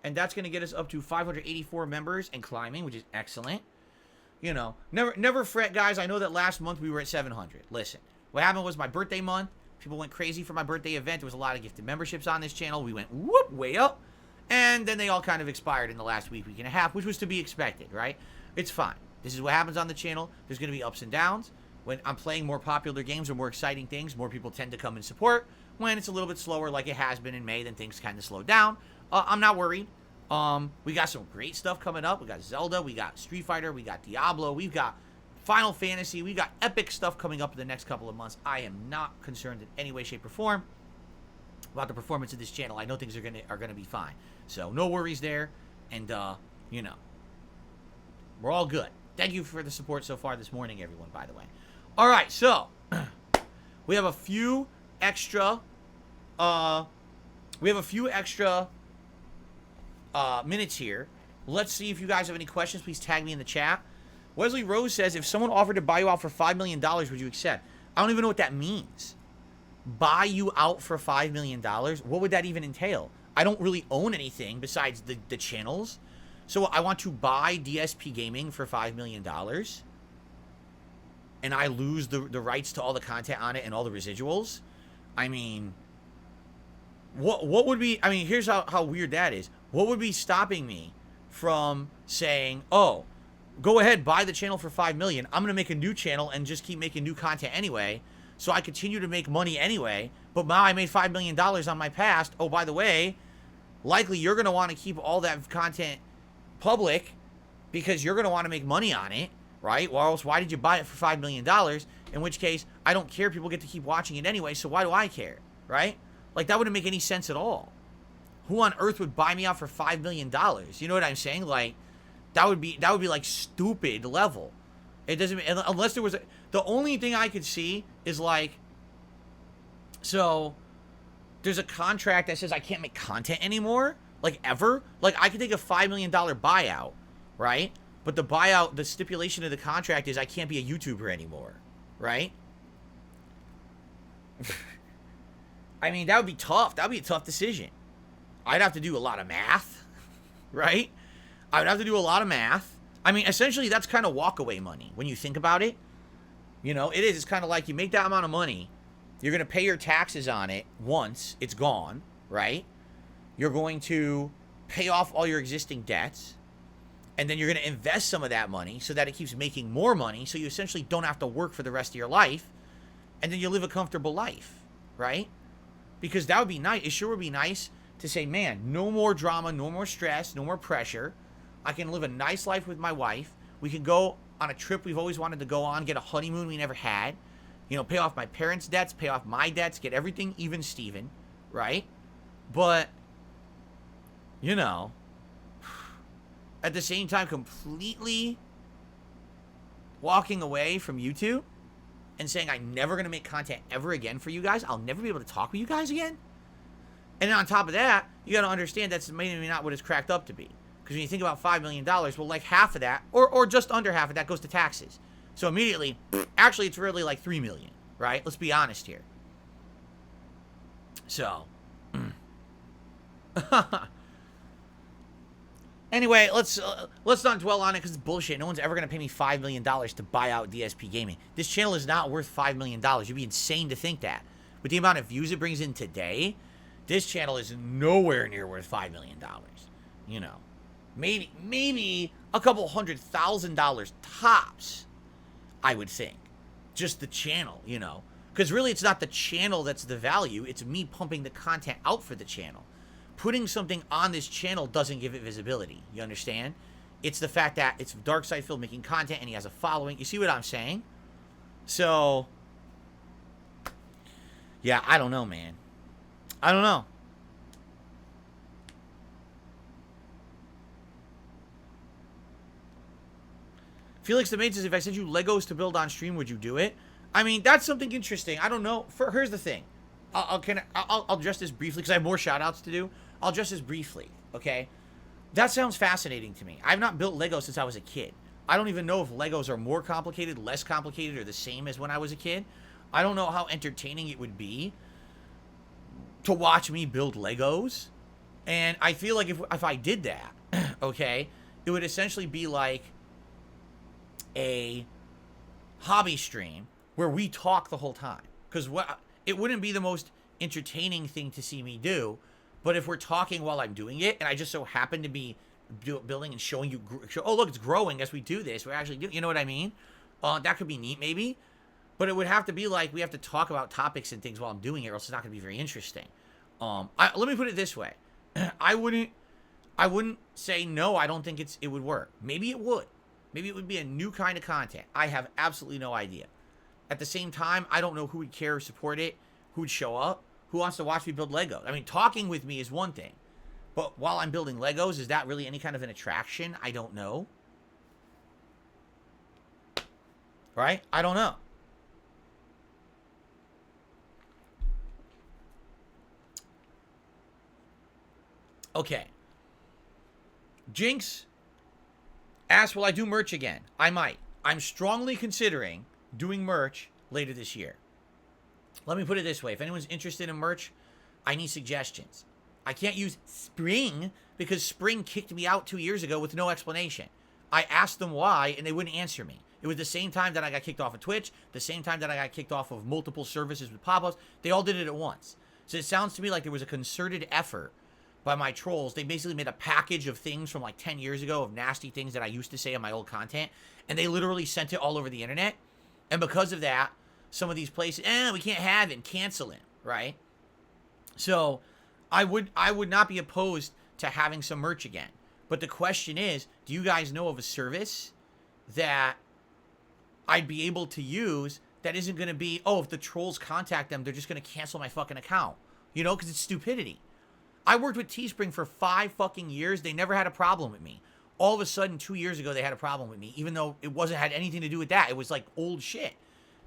Speaker 1: And that's going to get us up to 584 members and climbing, which is excellent. You know, never fret, guys. I know that last month we were at 700. Listen, what happened was my birthday month. People went crazy for my birthday event. There was a lot of gifted memberships on this channel. We went whoop, way up. And then they all kind of expired in the last week and a half, which was to be expected, right? It's fine. This is what happens on the channel. There's going to be ups and downs. When I'm playing more popular games or more exciting things, more people tend to come and support. When it's a little bit slower, like it has been in May, then things kind of slow down. I'm not worried. We got some great stuff coming up. We got Zelda, we got Street Fighter, we got Diablo, we've got Final Fantasy, we got epic stuff coming up in the next couple of months. I am not concerned in any way, shape, or form about the performance of this channel. I know things are gonna be fine. So no worries there, and you know, we're all good. Thank you for the support so far this morning, everyone. By the way, all right. So we have a few extra. Minutes here. Let's see if you guys have any questions. Please tag me in the chat. Wesley Rose says, if someone offered to buy you out for $5 million, would you accept? I don't even know what that means. Buy you out for $5 million? What would that even entail? I don't really own anything besides the channels. So I want to buy DSPGaming for $5 million. And I lose the rights to all the content on it and all the residuals. I mean, what would be... I mean, here's how weird that is. What would be stopping me from saying, oh, go ahead, buy the channel for $5 million. I'm going to make a new channel and just keep making new content anyway. So I continue to make money anyway. But now I made $5 million on my past. Oh, by the way, likely you're going to want to keep all that content public because you're going to want to make money on it, right? Or else why did you buy it for $5 million? In which case, I don't care. People get to keep watching it anyway. So why do I care, right? Like, that wouldn't make any sense at all. Who on earth would buy me out for $5 million? You know what I'm saying? Like, that would be like stupid level. It doesn't, unless there was the only thing I could see is like, so there's a contract that says I can't make content anymore, like ever. Like, I could take a $5 million buyout, right? But the buyout, the stipulation of the contract is I can't be a YouTuber anymore, right? I mean, that would be tough. That would be a tough decision. I'd have to do a lot of math, right? I would have to do a lot of math. I mean, essentially, that's kind of walkaway money when you think about it. You know, it is. It's kind of like you make that amount of money. You're going to pay your taxes on it once it's gone, right? You're going to pay off all your existing debts. And then you're going to invest some of that money so that it keeps making more money. So you essentially don't have to work for the rest of your life. And then you live a comfortable life, right? Because that would be nice. It sure would be nice to say, man, no more drama, no more stress, no more pressure. I can live a nice life with my wife. We can go on a trip we've always wanted to go on, get a honeymoon we never had. You know, pay off my parents' debts, pay off my debts, get everything even Steven, right? But, you know, at the same time, completely walking away from YouTube and saying I'm never going to make content ever again for you guys. I'll never be able to talk with you guys again. And then on top of that, you got to understand that's maybe not what it's cracked up to be. Because when you think about $5 million, well, like half of that, or just under half of that, goes to taxes. So immediately, actually, it's really like $3 million, right? Let's be honest here. So, anyway, let's not dwell on it because it's bullshit. No one's ever going to pay me $5 million to buy out DSPGaming. This channel is not worth $5 million. You'd be insane to think that. With the amount of views it brings in today, this channel is nowhere near worth $5 million. You know, maybe a couple $100,000 tops, I would think. Just the channel, you know. Because really, it's not the channel that's the value. It's me pumping the content out for the channel. Putting something on this channel doesn't give it visibility. You understand? It's the fact that it's DarkSidePhil making content and he has a following. You see what I'm saying? So, yeah, I don't know, man. I don't know. Felix the Mate says, if I sent you Legos to build on stream, would you do it? I mean, that's something interesting. I don't know. Here's the thing. I'll address this briefly because I have more shout outs to do. I'll address this briefly, okay? That sounds fascinating to me. I've not built Legos since I was a kid. I don't even know if Legos are more complicated, less complicated, or the same as when I was a kid. I don't know how entertaining it would be to watch me build Legos. And I feel like if I did that, okay, it would essentially be like a hobby stream where we talk the whole time. Because it wouldn't be the most entertaining thing to see me do, but if we're talking while I'm doing it, and I just so happen to be building and showing you, oh, look, it's growing as we do this. We're actually doing, you know what I mean? That could be neat, maybe. But it would have to be like we have to talk about topics and things while I'm doing it, or else it's not going to be very interesting. Let me put it this way. I wouldn't say no, I don't think it would work. Maybe it would. Maybe it would be a new kind of content. I have absolutely no idea. At the same time, I don't know who would care or support it, who would show up, who wants to watch me build Legos. I mean, talking with me is one thing. But while I'm building Legos, is that really any kind of an attraction? I don't know. Right? I don't know. Okay. Jinx asks, will I do merch again? I might. I'm strongly considering doing merch later this year. Let me put it this way. If anyone's interested in merch, I need suggestions. I can't use Spring because Spring kicked me out 2 years ago with no explanation. I asked them why, and they wouldn't answer me. It was the same time that I got kicked off of Twitch, the same time that I got kicked off of multiple services with pop-ups. They all did it at once. So it sounds to me like there was a concerted effort by my trolls. They basically made a package of things from like 10 years ago of nasty things that I used to say on my old content, and they literally sent it all over the internet. And because of that, some of these places, we can't have it, and cancel it, right? So I would not be opposed to having some merch again. But the question is, do you guys know of a service that I'd be able to use that isn't going to be, oh, if the trolls contact them, they're just going to cancel my fucking account. You know, because it's stupidity. I worked with Teespring for 5 fucking years. They never had a problem with me. All of a sudden, 2 years ago, they had a problem with me, even though it had anything to do with that. It was like old shit.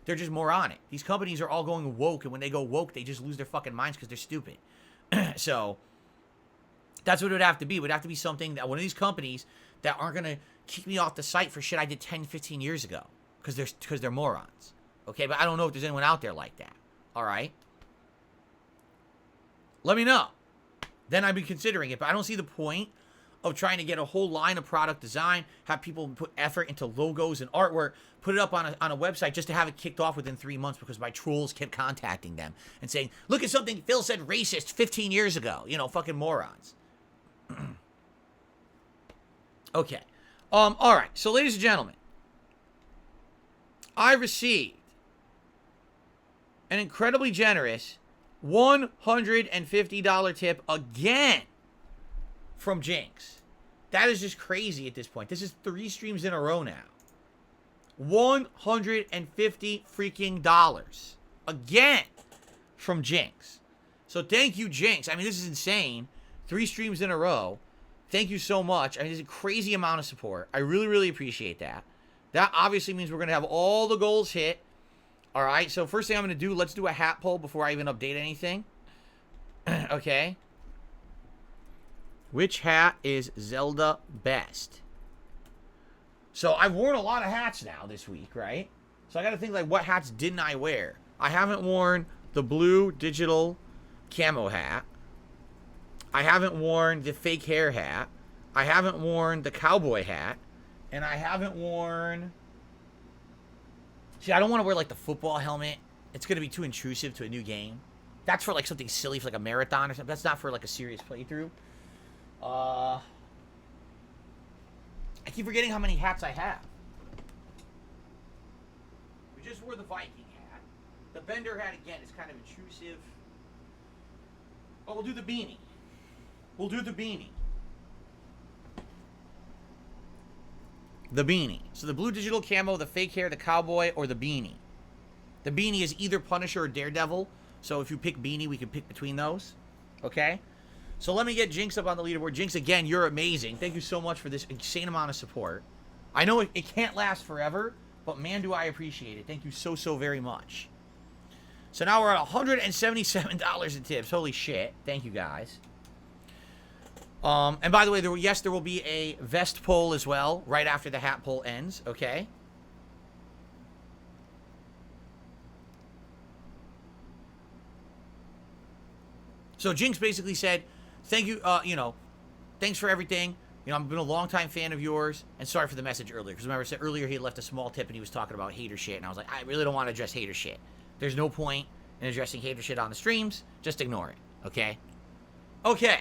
Speaker 1: They're just moronic. These companies are all going woke, and when they go woke, they just lose their fucking minds because they're stupid. So that's what it would have to be. It would have to be something that one of these companies that aren't going to kick me off the site for shit I did 10, 15 years ago because they're morons. Okay, but I don't know if there's anyone out there like that. All right? Let me know. Then I'd be considering it, but I don't see the point of trying to get a whole line of product design, have people put effort into logos and artwork, put it up on a website just to have it kicked off within 3 months because my trolls kept contacting them and saying, look at something Phil said racist 15 years ago. You know, fucking morons. Okay. All right. So, ladies and gentlemen, I received an incredibly generous $150 tip again from Jinx. That is just crazy at this point. This is 3 streams in a row now. $150 freaking dollars again from Jinx. So thank you, Jinx. I mean, this is insane. 3 streams in a row. Thank you so much. I mean, it's a crazy amount of support. I really, really appreciate that. That obviously means we're going to have all the goals hit. All right, so first thing I'm going to do, let's do a hat poll before I even update anything. Okay. Which hat is Zelda best? So I've worn a lot of hats now this week, right? So I got to think, like, what hats didn't I wear? I haven't worn the blue digital camo hat. I haven't worn the fake hair hat. I haven't worn the cowboy hat. And I haven't worn... See, I don't want to wear, like, the football helmet. It's going to be too intrusive to a new game. That's for, like, something silly, for, like, a marathon or something. That's not for, like, a serious playthrough. I keep forgetting how many hats I have. We just wore the Viking hat. The Bender hat, again, is kind of intrusive. Oh, we'll do the beanie. We'll do the beanie. The beanie. So the blue digital camo, the fake hair, the cowboy, or the beanie. The beanie is either Punisher or Daredevil. So if you pick beanie, we can pick between those. Okay? So let me get Jinx up on the leaderboard. Jinx, again, you're amazing. Thank you so much for this insane amount of support. I know it can't last forever, But man, do I appreciate it. Thank you so, so very much. So now we're at $177 in tips. Holy shit. Thank you, guys. And by the way, there will be a vest poll as well right after the hat poll ends, okay? So Jinx basically said, thank you, thanks for everything. I've been a long-time fan of yours, and sorry for the message earlier, because remember I said earlier he had left a small tip and he was talking about hater shit, and I was like, I really don't want to address hater shit. There's no point in addressing hater shit on the streams. Just ignore it, okay? Okay.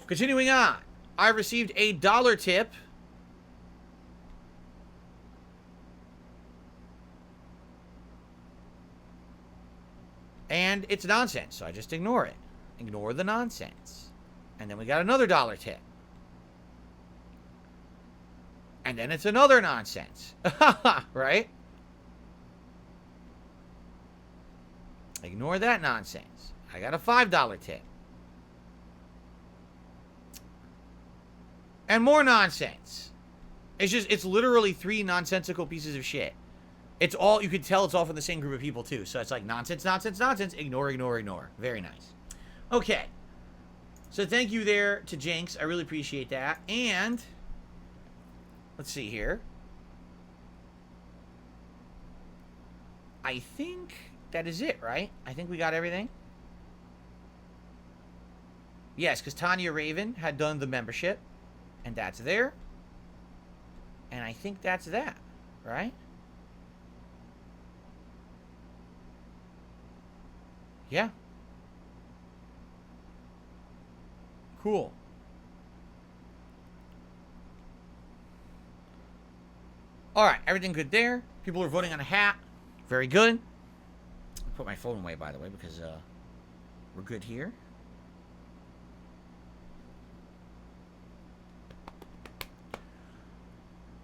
Speaker 1: Continuing on, I received a $1 tip. And it's nonsense, so I just ignore it. Ignore the nonsense. And then we got another $1 tip. And then it's another nonsense. Right? Ignore that nonsense. I got a $5 tip. And more nonsense. It's literally 3 nonsensical pieces of shit. It's all, you can tell it's all from the same group of people too. So it's like nonsense, nonsense, nonsense, ignore, ignore, ignore. Very nice. Okay. So thank you there to Jinx. I really appreciate that. And let's see here. I think that is it, right? I think we got everything. Yes, because Tanya Raven had done the membership. And that's there. And I think that's that, right? Yeah. Cool. Alright, everything good there. People are voting on a hat. Very good. I'll put my phone away, by the way, because we're good here.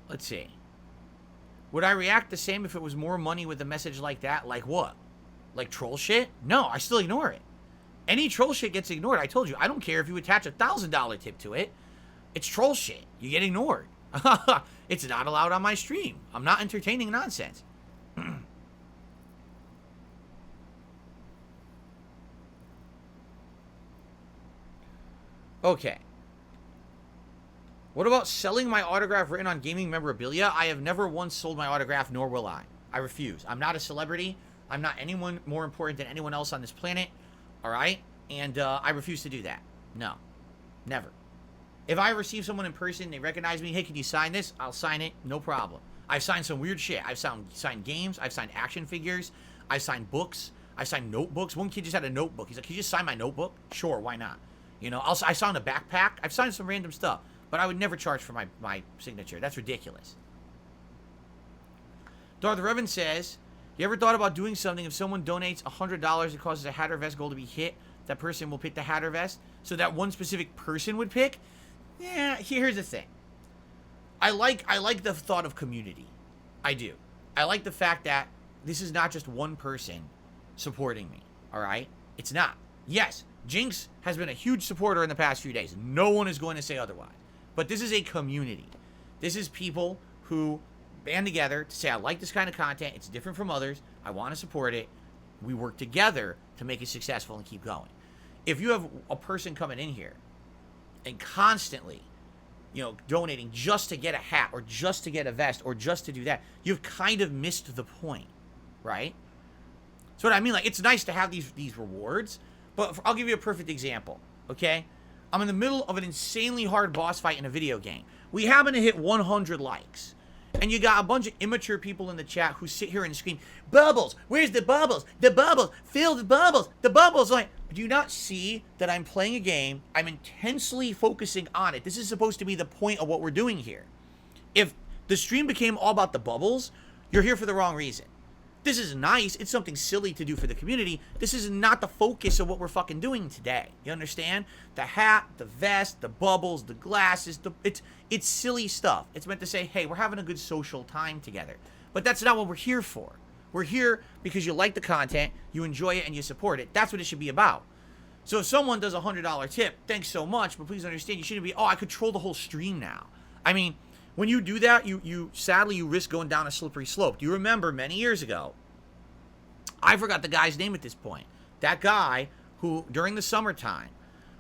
Speaker 1: Let's see. Would I react the same if it was more money with a message like that? Like what? Like troll shit? No, I still ignore it. Any troll shit gets ignored. I told you, I don't care if you attach a $1,000 tip to it. It's troll shit. You get ignored. It's not allowed on my stream. I'm not entertaining nonsense. Okay. What about selling my autograph written on gaming memorabilia? I have never once sold my autograph, nor will I. I refuse. I'm not a celebrity. I'm not anyone more important than anyone else on this planet. All right? And I refuse to do that. No. Never. If I receive someone in person, they recognize me, hey, can you sign this? I'll sign it. No problem. I've signed some weird shit. I've signed games. I've signed action figures. I've signed books. I've signed notebooks. One kid just had a notebook. He's like, can you just sign my notebook? Sure, why not? I signed a backpack. I've signed some random stuff. But I would never charge for my signature. That's ridiculous. Darth Revan says, you ever thought about doing something if someone donates $100 it causes a Hatter Vest goal to be hit? That person will pick the Hatter Vest? So that one specific person would pick? Yeah, here's the thing. I like the thought of community. I do. I like the fact that this is not just one person supporting me. Alright? It's not. Yes, Jinx has been a huge supporter in the past few days. No one is going to say otherwise. But this is a community. This is people who band together to say, I like this kind of content. It's different from others. I want to support it. We work together to make it successful and keep going. If you have a person coming in here and constantly, donating just to get a hat or just to get a vest or just to do that, you've kind of missed the point, right? So what I mean, like, it's nice to have these rewards, but I'll give you a perfect example, okay? I'm in the middle of an insanely hard boss fight in a video game. We happen to hit 100 likes. And you got a bunch of immature people in the chat who sit here and scream, bubbles, where's the bubbles? The bubbles, fill the bubbles, the bubbles. Like, do you not see that I'm playing a game? I'm intensely focusing on it. This is supposed to be the point of what we're doing here. If the stream became all about the bubbles, you're here for the wrong reason. This is nice. It's something silly to do for the community. This is not the focus of what we're fucking doing today. You understand? The hat, the vest, the bubbles, the glasses, it's silly stuff. It's meant to say, hey, we're having a good social time together. But that's not what we're here for. We're here because you like the content, you enjoy it, and you support it. That's what it should be about. So if someone does a $100 tip, thanks so much, but please understand, you shouldn't be, oh, I control the whole stream now. I mean, when you do that, you sadly you risk going down a slippery slope. Do you remember many years ago? I forgot the guy's name at this point. That guy who during the summertime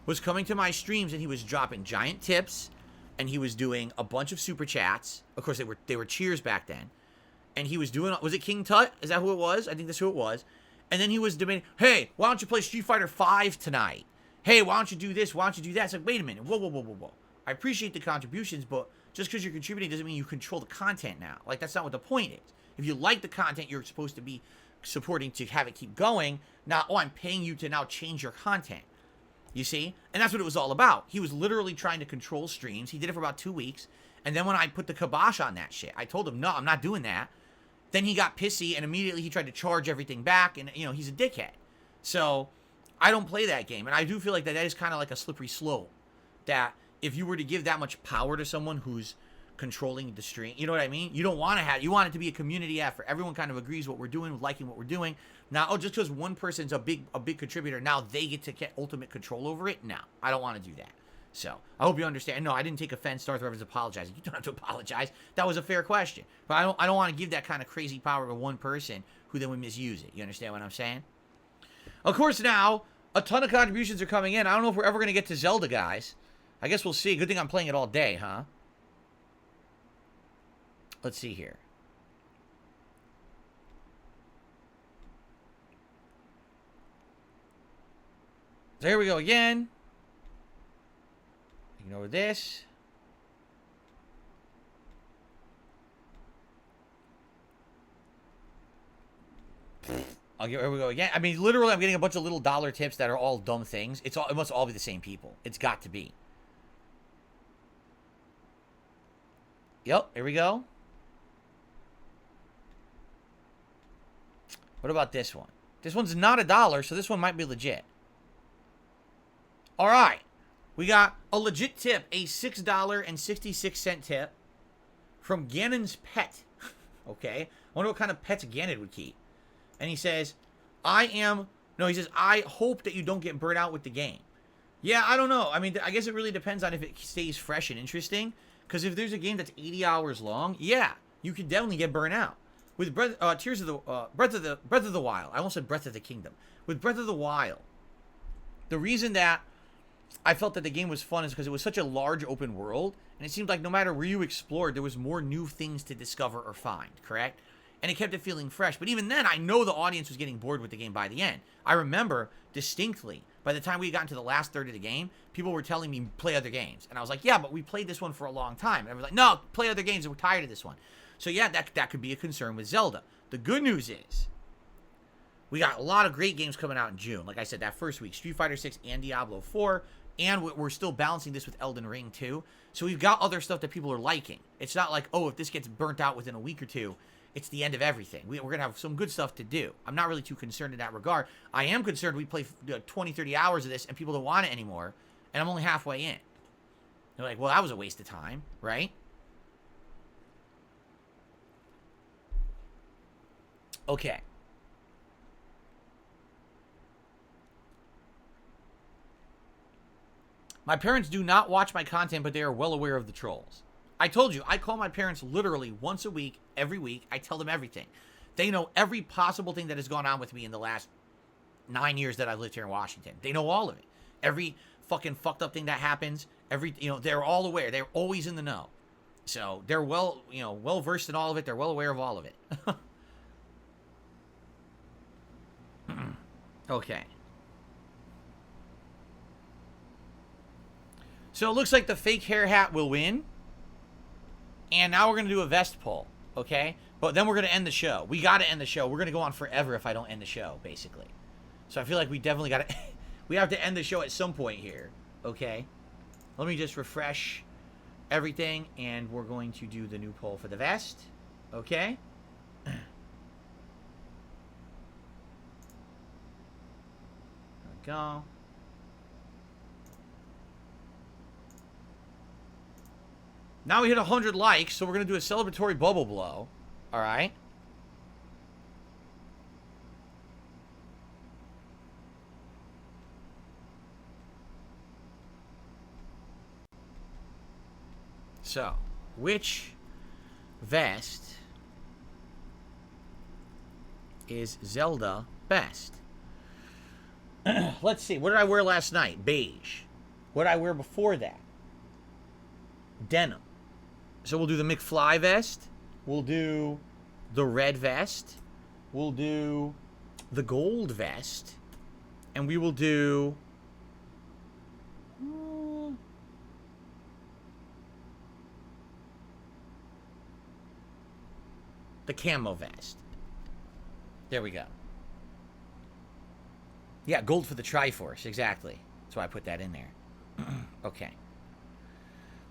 Speaker 1: was coming to my streams and he was dropping giant tips and he was doing a bunch of super chats. Of course they were cheers back then. And he was doing, was it King Tut? Is that who it was? I think that's who it was. And then he was debating, hey, why don't you play Street Fighter 5 tonight? Hey, why don't you do this? Why don't you do that? It's like, wait a minute. Whoa, whoa, whoa, whoa, whoa. I appreciate the contributions, but just because you're contributing doesn't mean you control the content now. Like, that's not what the point is. If you like the content, you're supposed to be supporting to have it keep going. Not, oh, I'm paying you to now change your content. You see? And that's what it was all about. He was literally trying to control streams. He did it for about 2 weeks. And then when I put the kibosh on that shit, I told him, no, I'm not doing that. Then he got pissy and immediately he tried to charge everything back. And, you know, he's a dickhead. So I don't play that game. And I do feel like that is kind of like a slippery slope. That if you were to give that much power to someone who's controlling the stream, you know what I mean? You don't want to have, you want it to be a community effort. Everyone kind of agrees what we're doing, liking what we're doing. Now, oh, just because one person's a big contributor, now they get to get ultimate control over it? No, I don't want to do that. So, I hope you understand. No, I didn't take offense. Darth Revan's apologizing. You don't have to apologize. That was a fair question. But I don't want to give that kind of crazy power to one person who then would misuse it. You understand what I'm saying? Of course, now, a ton of contributions are coming in. I don't know if we're ever going to get to Zelda, guys. I guess we'll see. Good thing I'm playing it all day, huh? Let's see here. So here we go again. Ignore this. Here we go again. I mean, literally, I'm getting a bunch of little dollar tips that are all dumb things. It must all be the same people. It's got to be. Yep, here we go. What about this one? This one's not $1, so this one might be legit. All right. We got a legit tip, a $6.66 tip from Ganon's pet. Okay. I wonder what kind of pets Ganon would keep. And he says, he says, I hope that you don't get burnt out with the game. Yeah, I don't know. I mean, I guess it really depends on if it stays fresh and interesting. Because if there's a game that's 80 hours long, yeah, you could definitely get burnt out. With Breath of the Wild. I almost said Breath of the Kingdom. With Breath of the Wild, the reason that I felt that the game was fun is because it was such a large open world, and it seemed like no matter where you explored, there was more new things to discover or find, correct? And it kept it feeling fresh. But even then, I know the audience was getting bored with the game by the end. I remember distinctly, by the time we got into the last third of the game, people were telling me, play other games. And I was like, yeah, but we played this one for a long time. And I was like, no, play other games, and we're tired of this one. So yeah, that could be a concern with Zelda. The good news is, we got a lot of great games coming out in June. Like I said, that first week, Street Fighter 6 and Diablo 4. And we're still balancing this with Elden Ring too. So we've got other stuff that people are liking. It's not like, oh, if this gets burnt out within a week or two, it's the end of everything. We're going to have some good stuff to do. I'm not really too concerned in that regard. I am concerned we play 20, 30 hours of this and people don't want it anymore. And I'm only halfway in. They're like, well, that was a waste of time, right? Okay. My parents do not watch my content, but they are well aware of the trolls. I told you, I call my parents literally once a week, every week. I tell them everything. They know every possible thing that has gone on with me in the last 9 years that I've lived here in Washington. They know all of it. Every fucking fucked up thing that happens, they're all aware. They're always in the know. So they're well versed in all of it. They're well aware of all of it. Okay. So it looks like the fake hair hat will win. And now we're going to do a vest pull, okay? But then we're going to end the show. We got to end the show. We're going to go on forever if I don't end the show, basically. So I feel like we definitely got to... we have to end the show at some point here, okay? Let me just refresh everything, and we're going to do the new poll for the vest, okay? There we go. Now we hit 100 likes, so we're going to do a celebratory bubble blow. All right. So, Which vest is Zelda best? Let's see. What did I wear last night? Beige. What did I wear before that? Denim. So we'll do the McFly vest. We'll do the red vest. We'll do the gold vest. And we will do... the camo vest. There we go. Yeah, gold for the Triforce. Exactly. That's why I put that in there. Okay.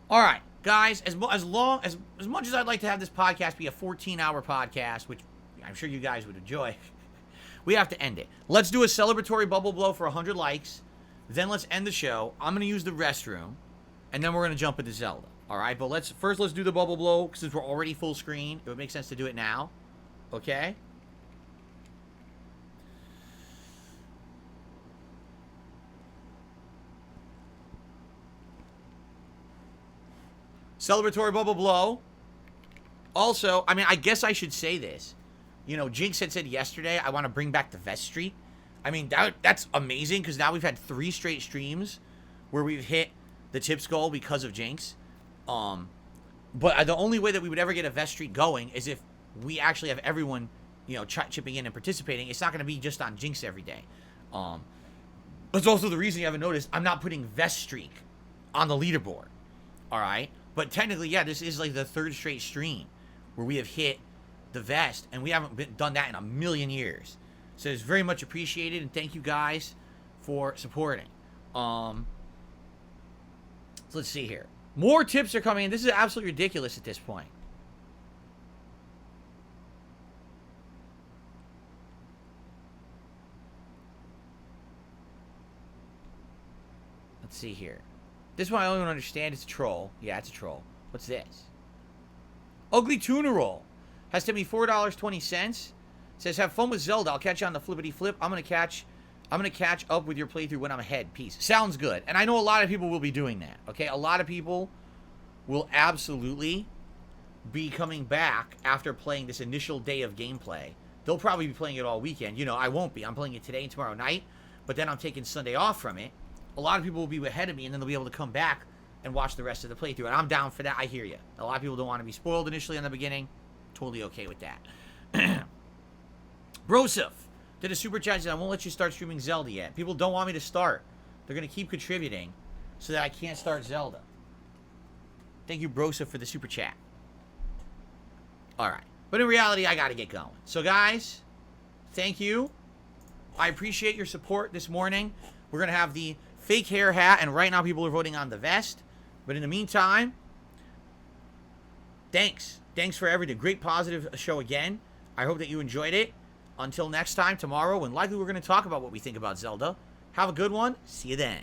Speaker 1: All right, guys. As much as I'd like to have this podcast be a 14-hour podcast, which I'm sure you guys would enjoy, we have to end it. Let's do a celebratory bubble blow for 100 likes. Then let's end the show. I'm going to use the restroom, and then we're going to jump into Zelda. All right, but let's do the bubble blow since we're already full screen. It would make sense to do it now. Okay? Celebratory bubble blow. Also, I mean, I guess I should say this. You know, Jinx had said yesterday, I want to bring back the vest streak. I mean, that's amazing because now we've had 3 straight streams where we've hit the tips goal because of Jinx. But the only way that we would ever get a vest streak going is if we actually have everyone, you know, chipping in and participating. It's not going to be just on Jinx every day. That's also the reason you haven't noticed I'm not putting vest streak on the leaderboard. All right? But technically, yeah, this is like the 3rd straight stream where we have hit the vest, and we haven't done that in a million years. So it's very much appreciated, and thank you guys for supporting. So let's see here. More tips are coming in. This is absolutely ridiculous at this point. Let's see here. This one I don't even understand. It's a troll. Yeah, it's a troll. What's this? Ugly tuna roll. Has to be $4.20. Says, have fun with Zelda. I'll catch you on the flippity flip. I'm gonna catch up with your playthrough when I'm ahead. Peace. Sounds good. And I know a lot of people will be doing that. Okay, a lot of people will absolutely be coming back after playing this initial day of gameplay. They'll probably be playing it all weekend. You know, I won't be. I'm playing it today and tomorrow night, but then I'm taking Sunday off from it. A lot of people will be ahead of me, and then they'll be able to come back and watch the rest of the playthrough. And I'm down for that. I hear you. A lot of people don't want to be spoiled initially in the beginning. Totally okay with that. Broseph did a super chat. I won't let you start streaming Zelda yet. People don't want me to start. They're going to keep contributing so that I can't start Zelda. Thank you, Broseph, for the super chat. All right. But in reality, I got to get going. So, guys, thank you. I appreciate your support this morning. We're going to have the fake hair hat, and right now people are voting on the vest. But in the meantime, thanks. Thanks for everything. Great positive show again. I hope that you enjoyed it. Until next time, tomorrow, and likely we're going to talk about what we think about Zelda. Have a good one. See you then.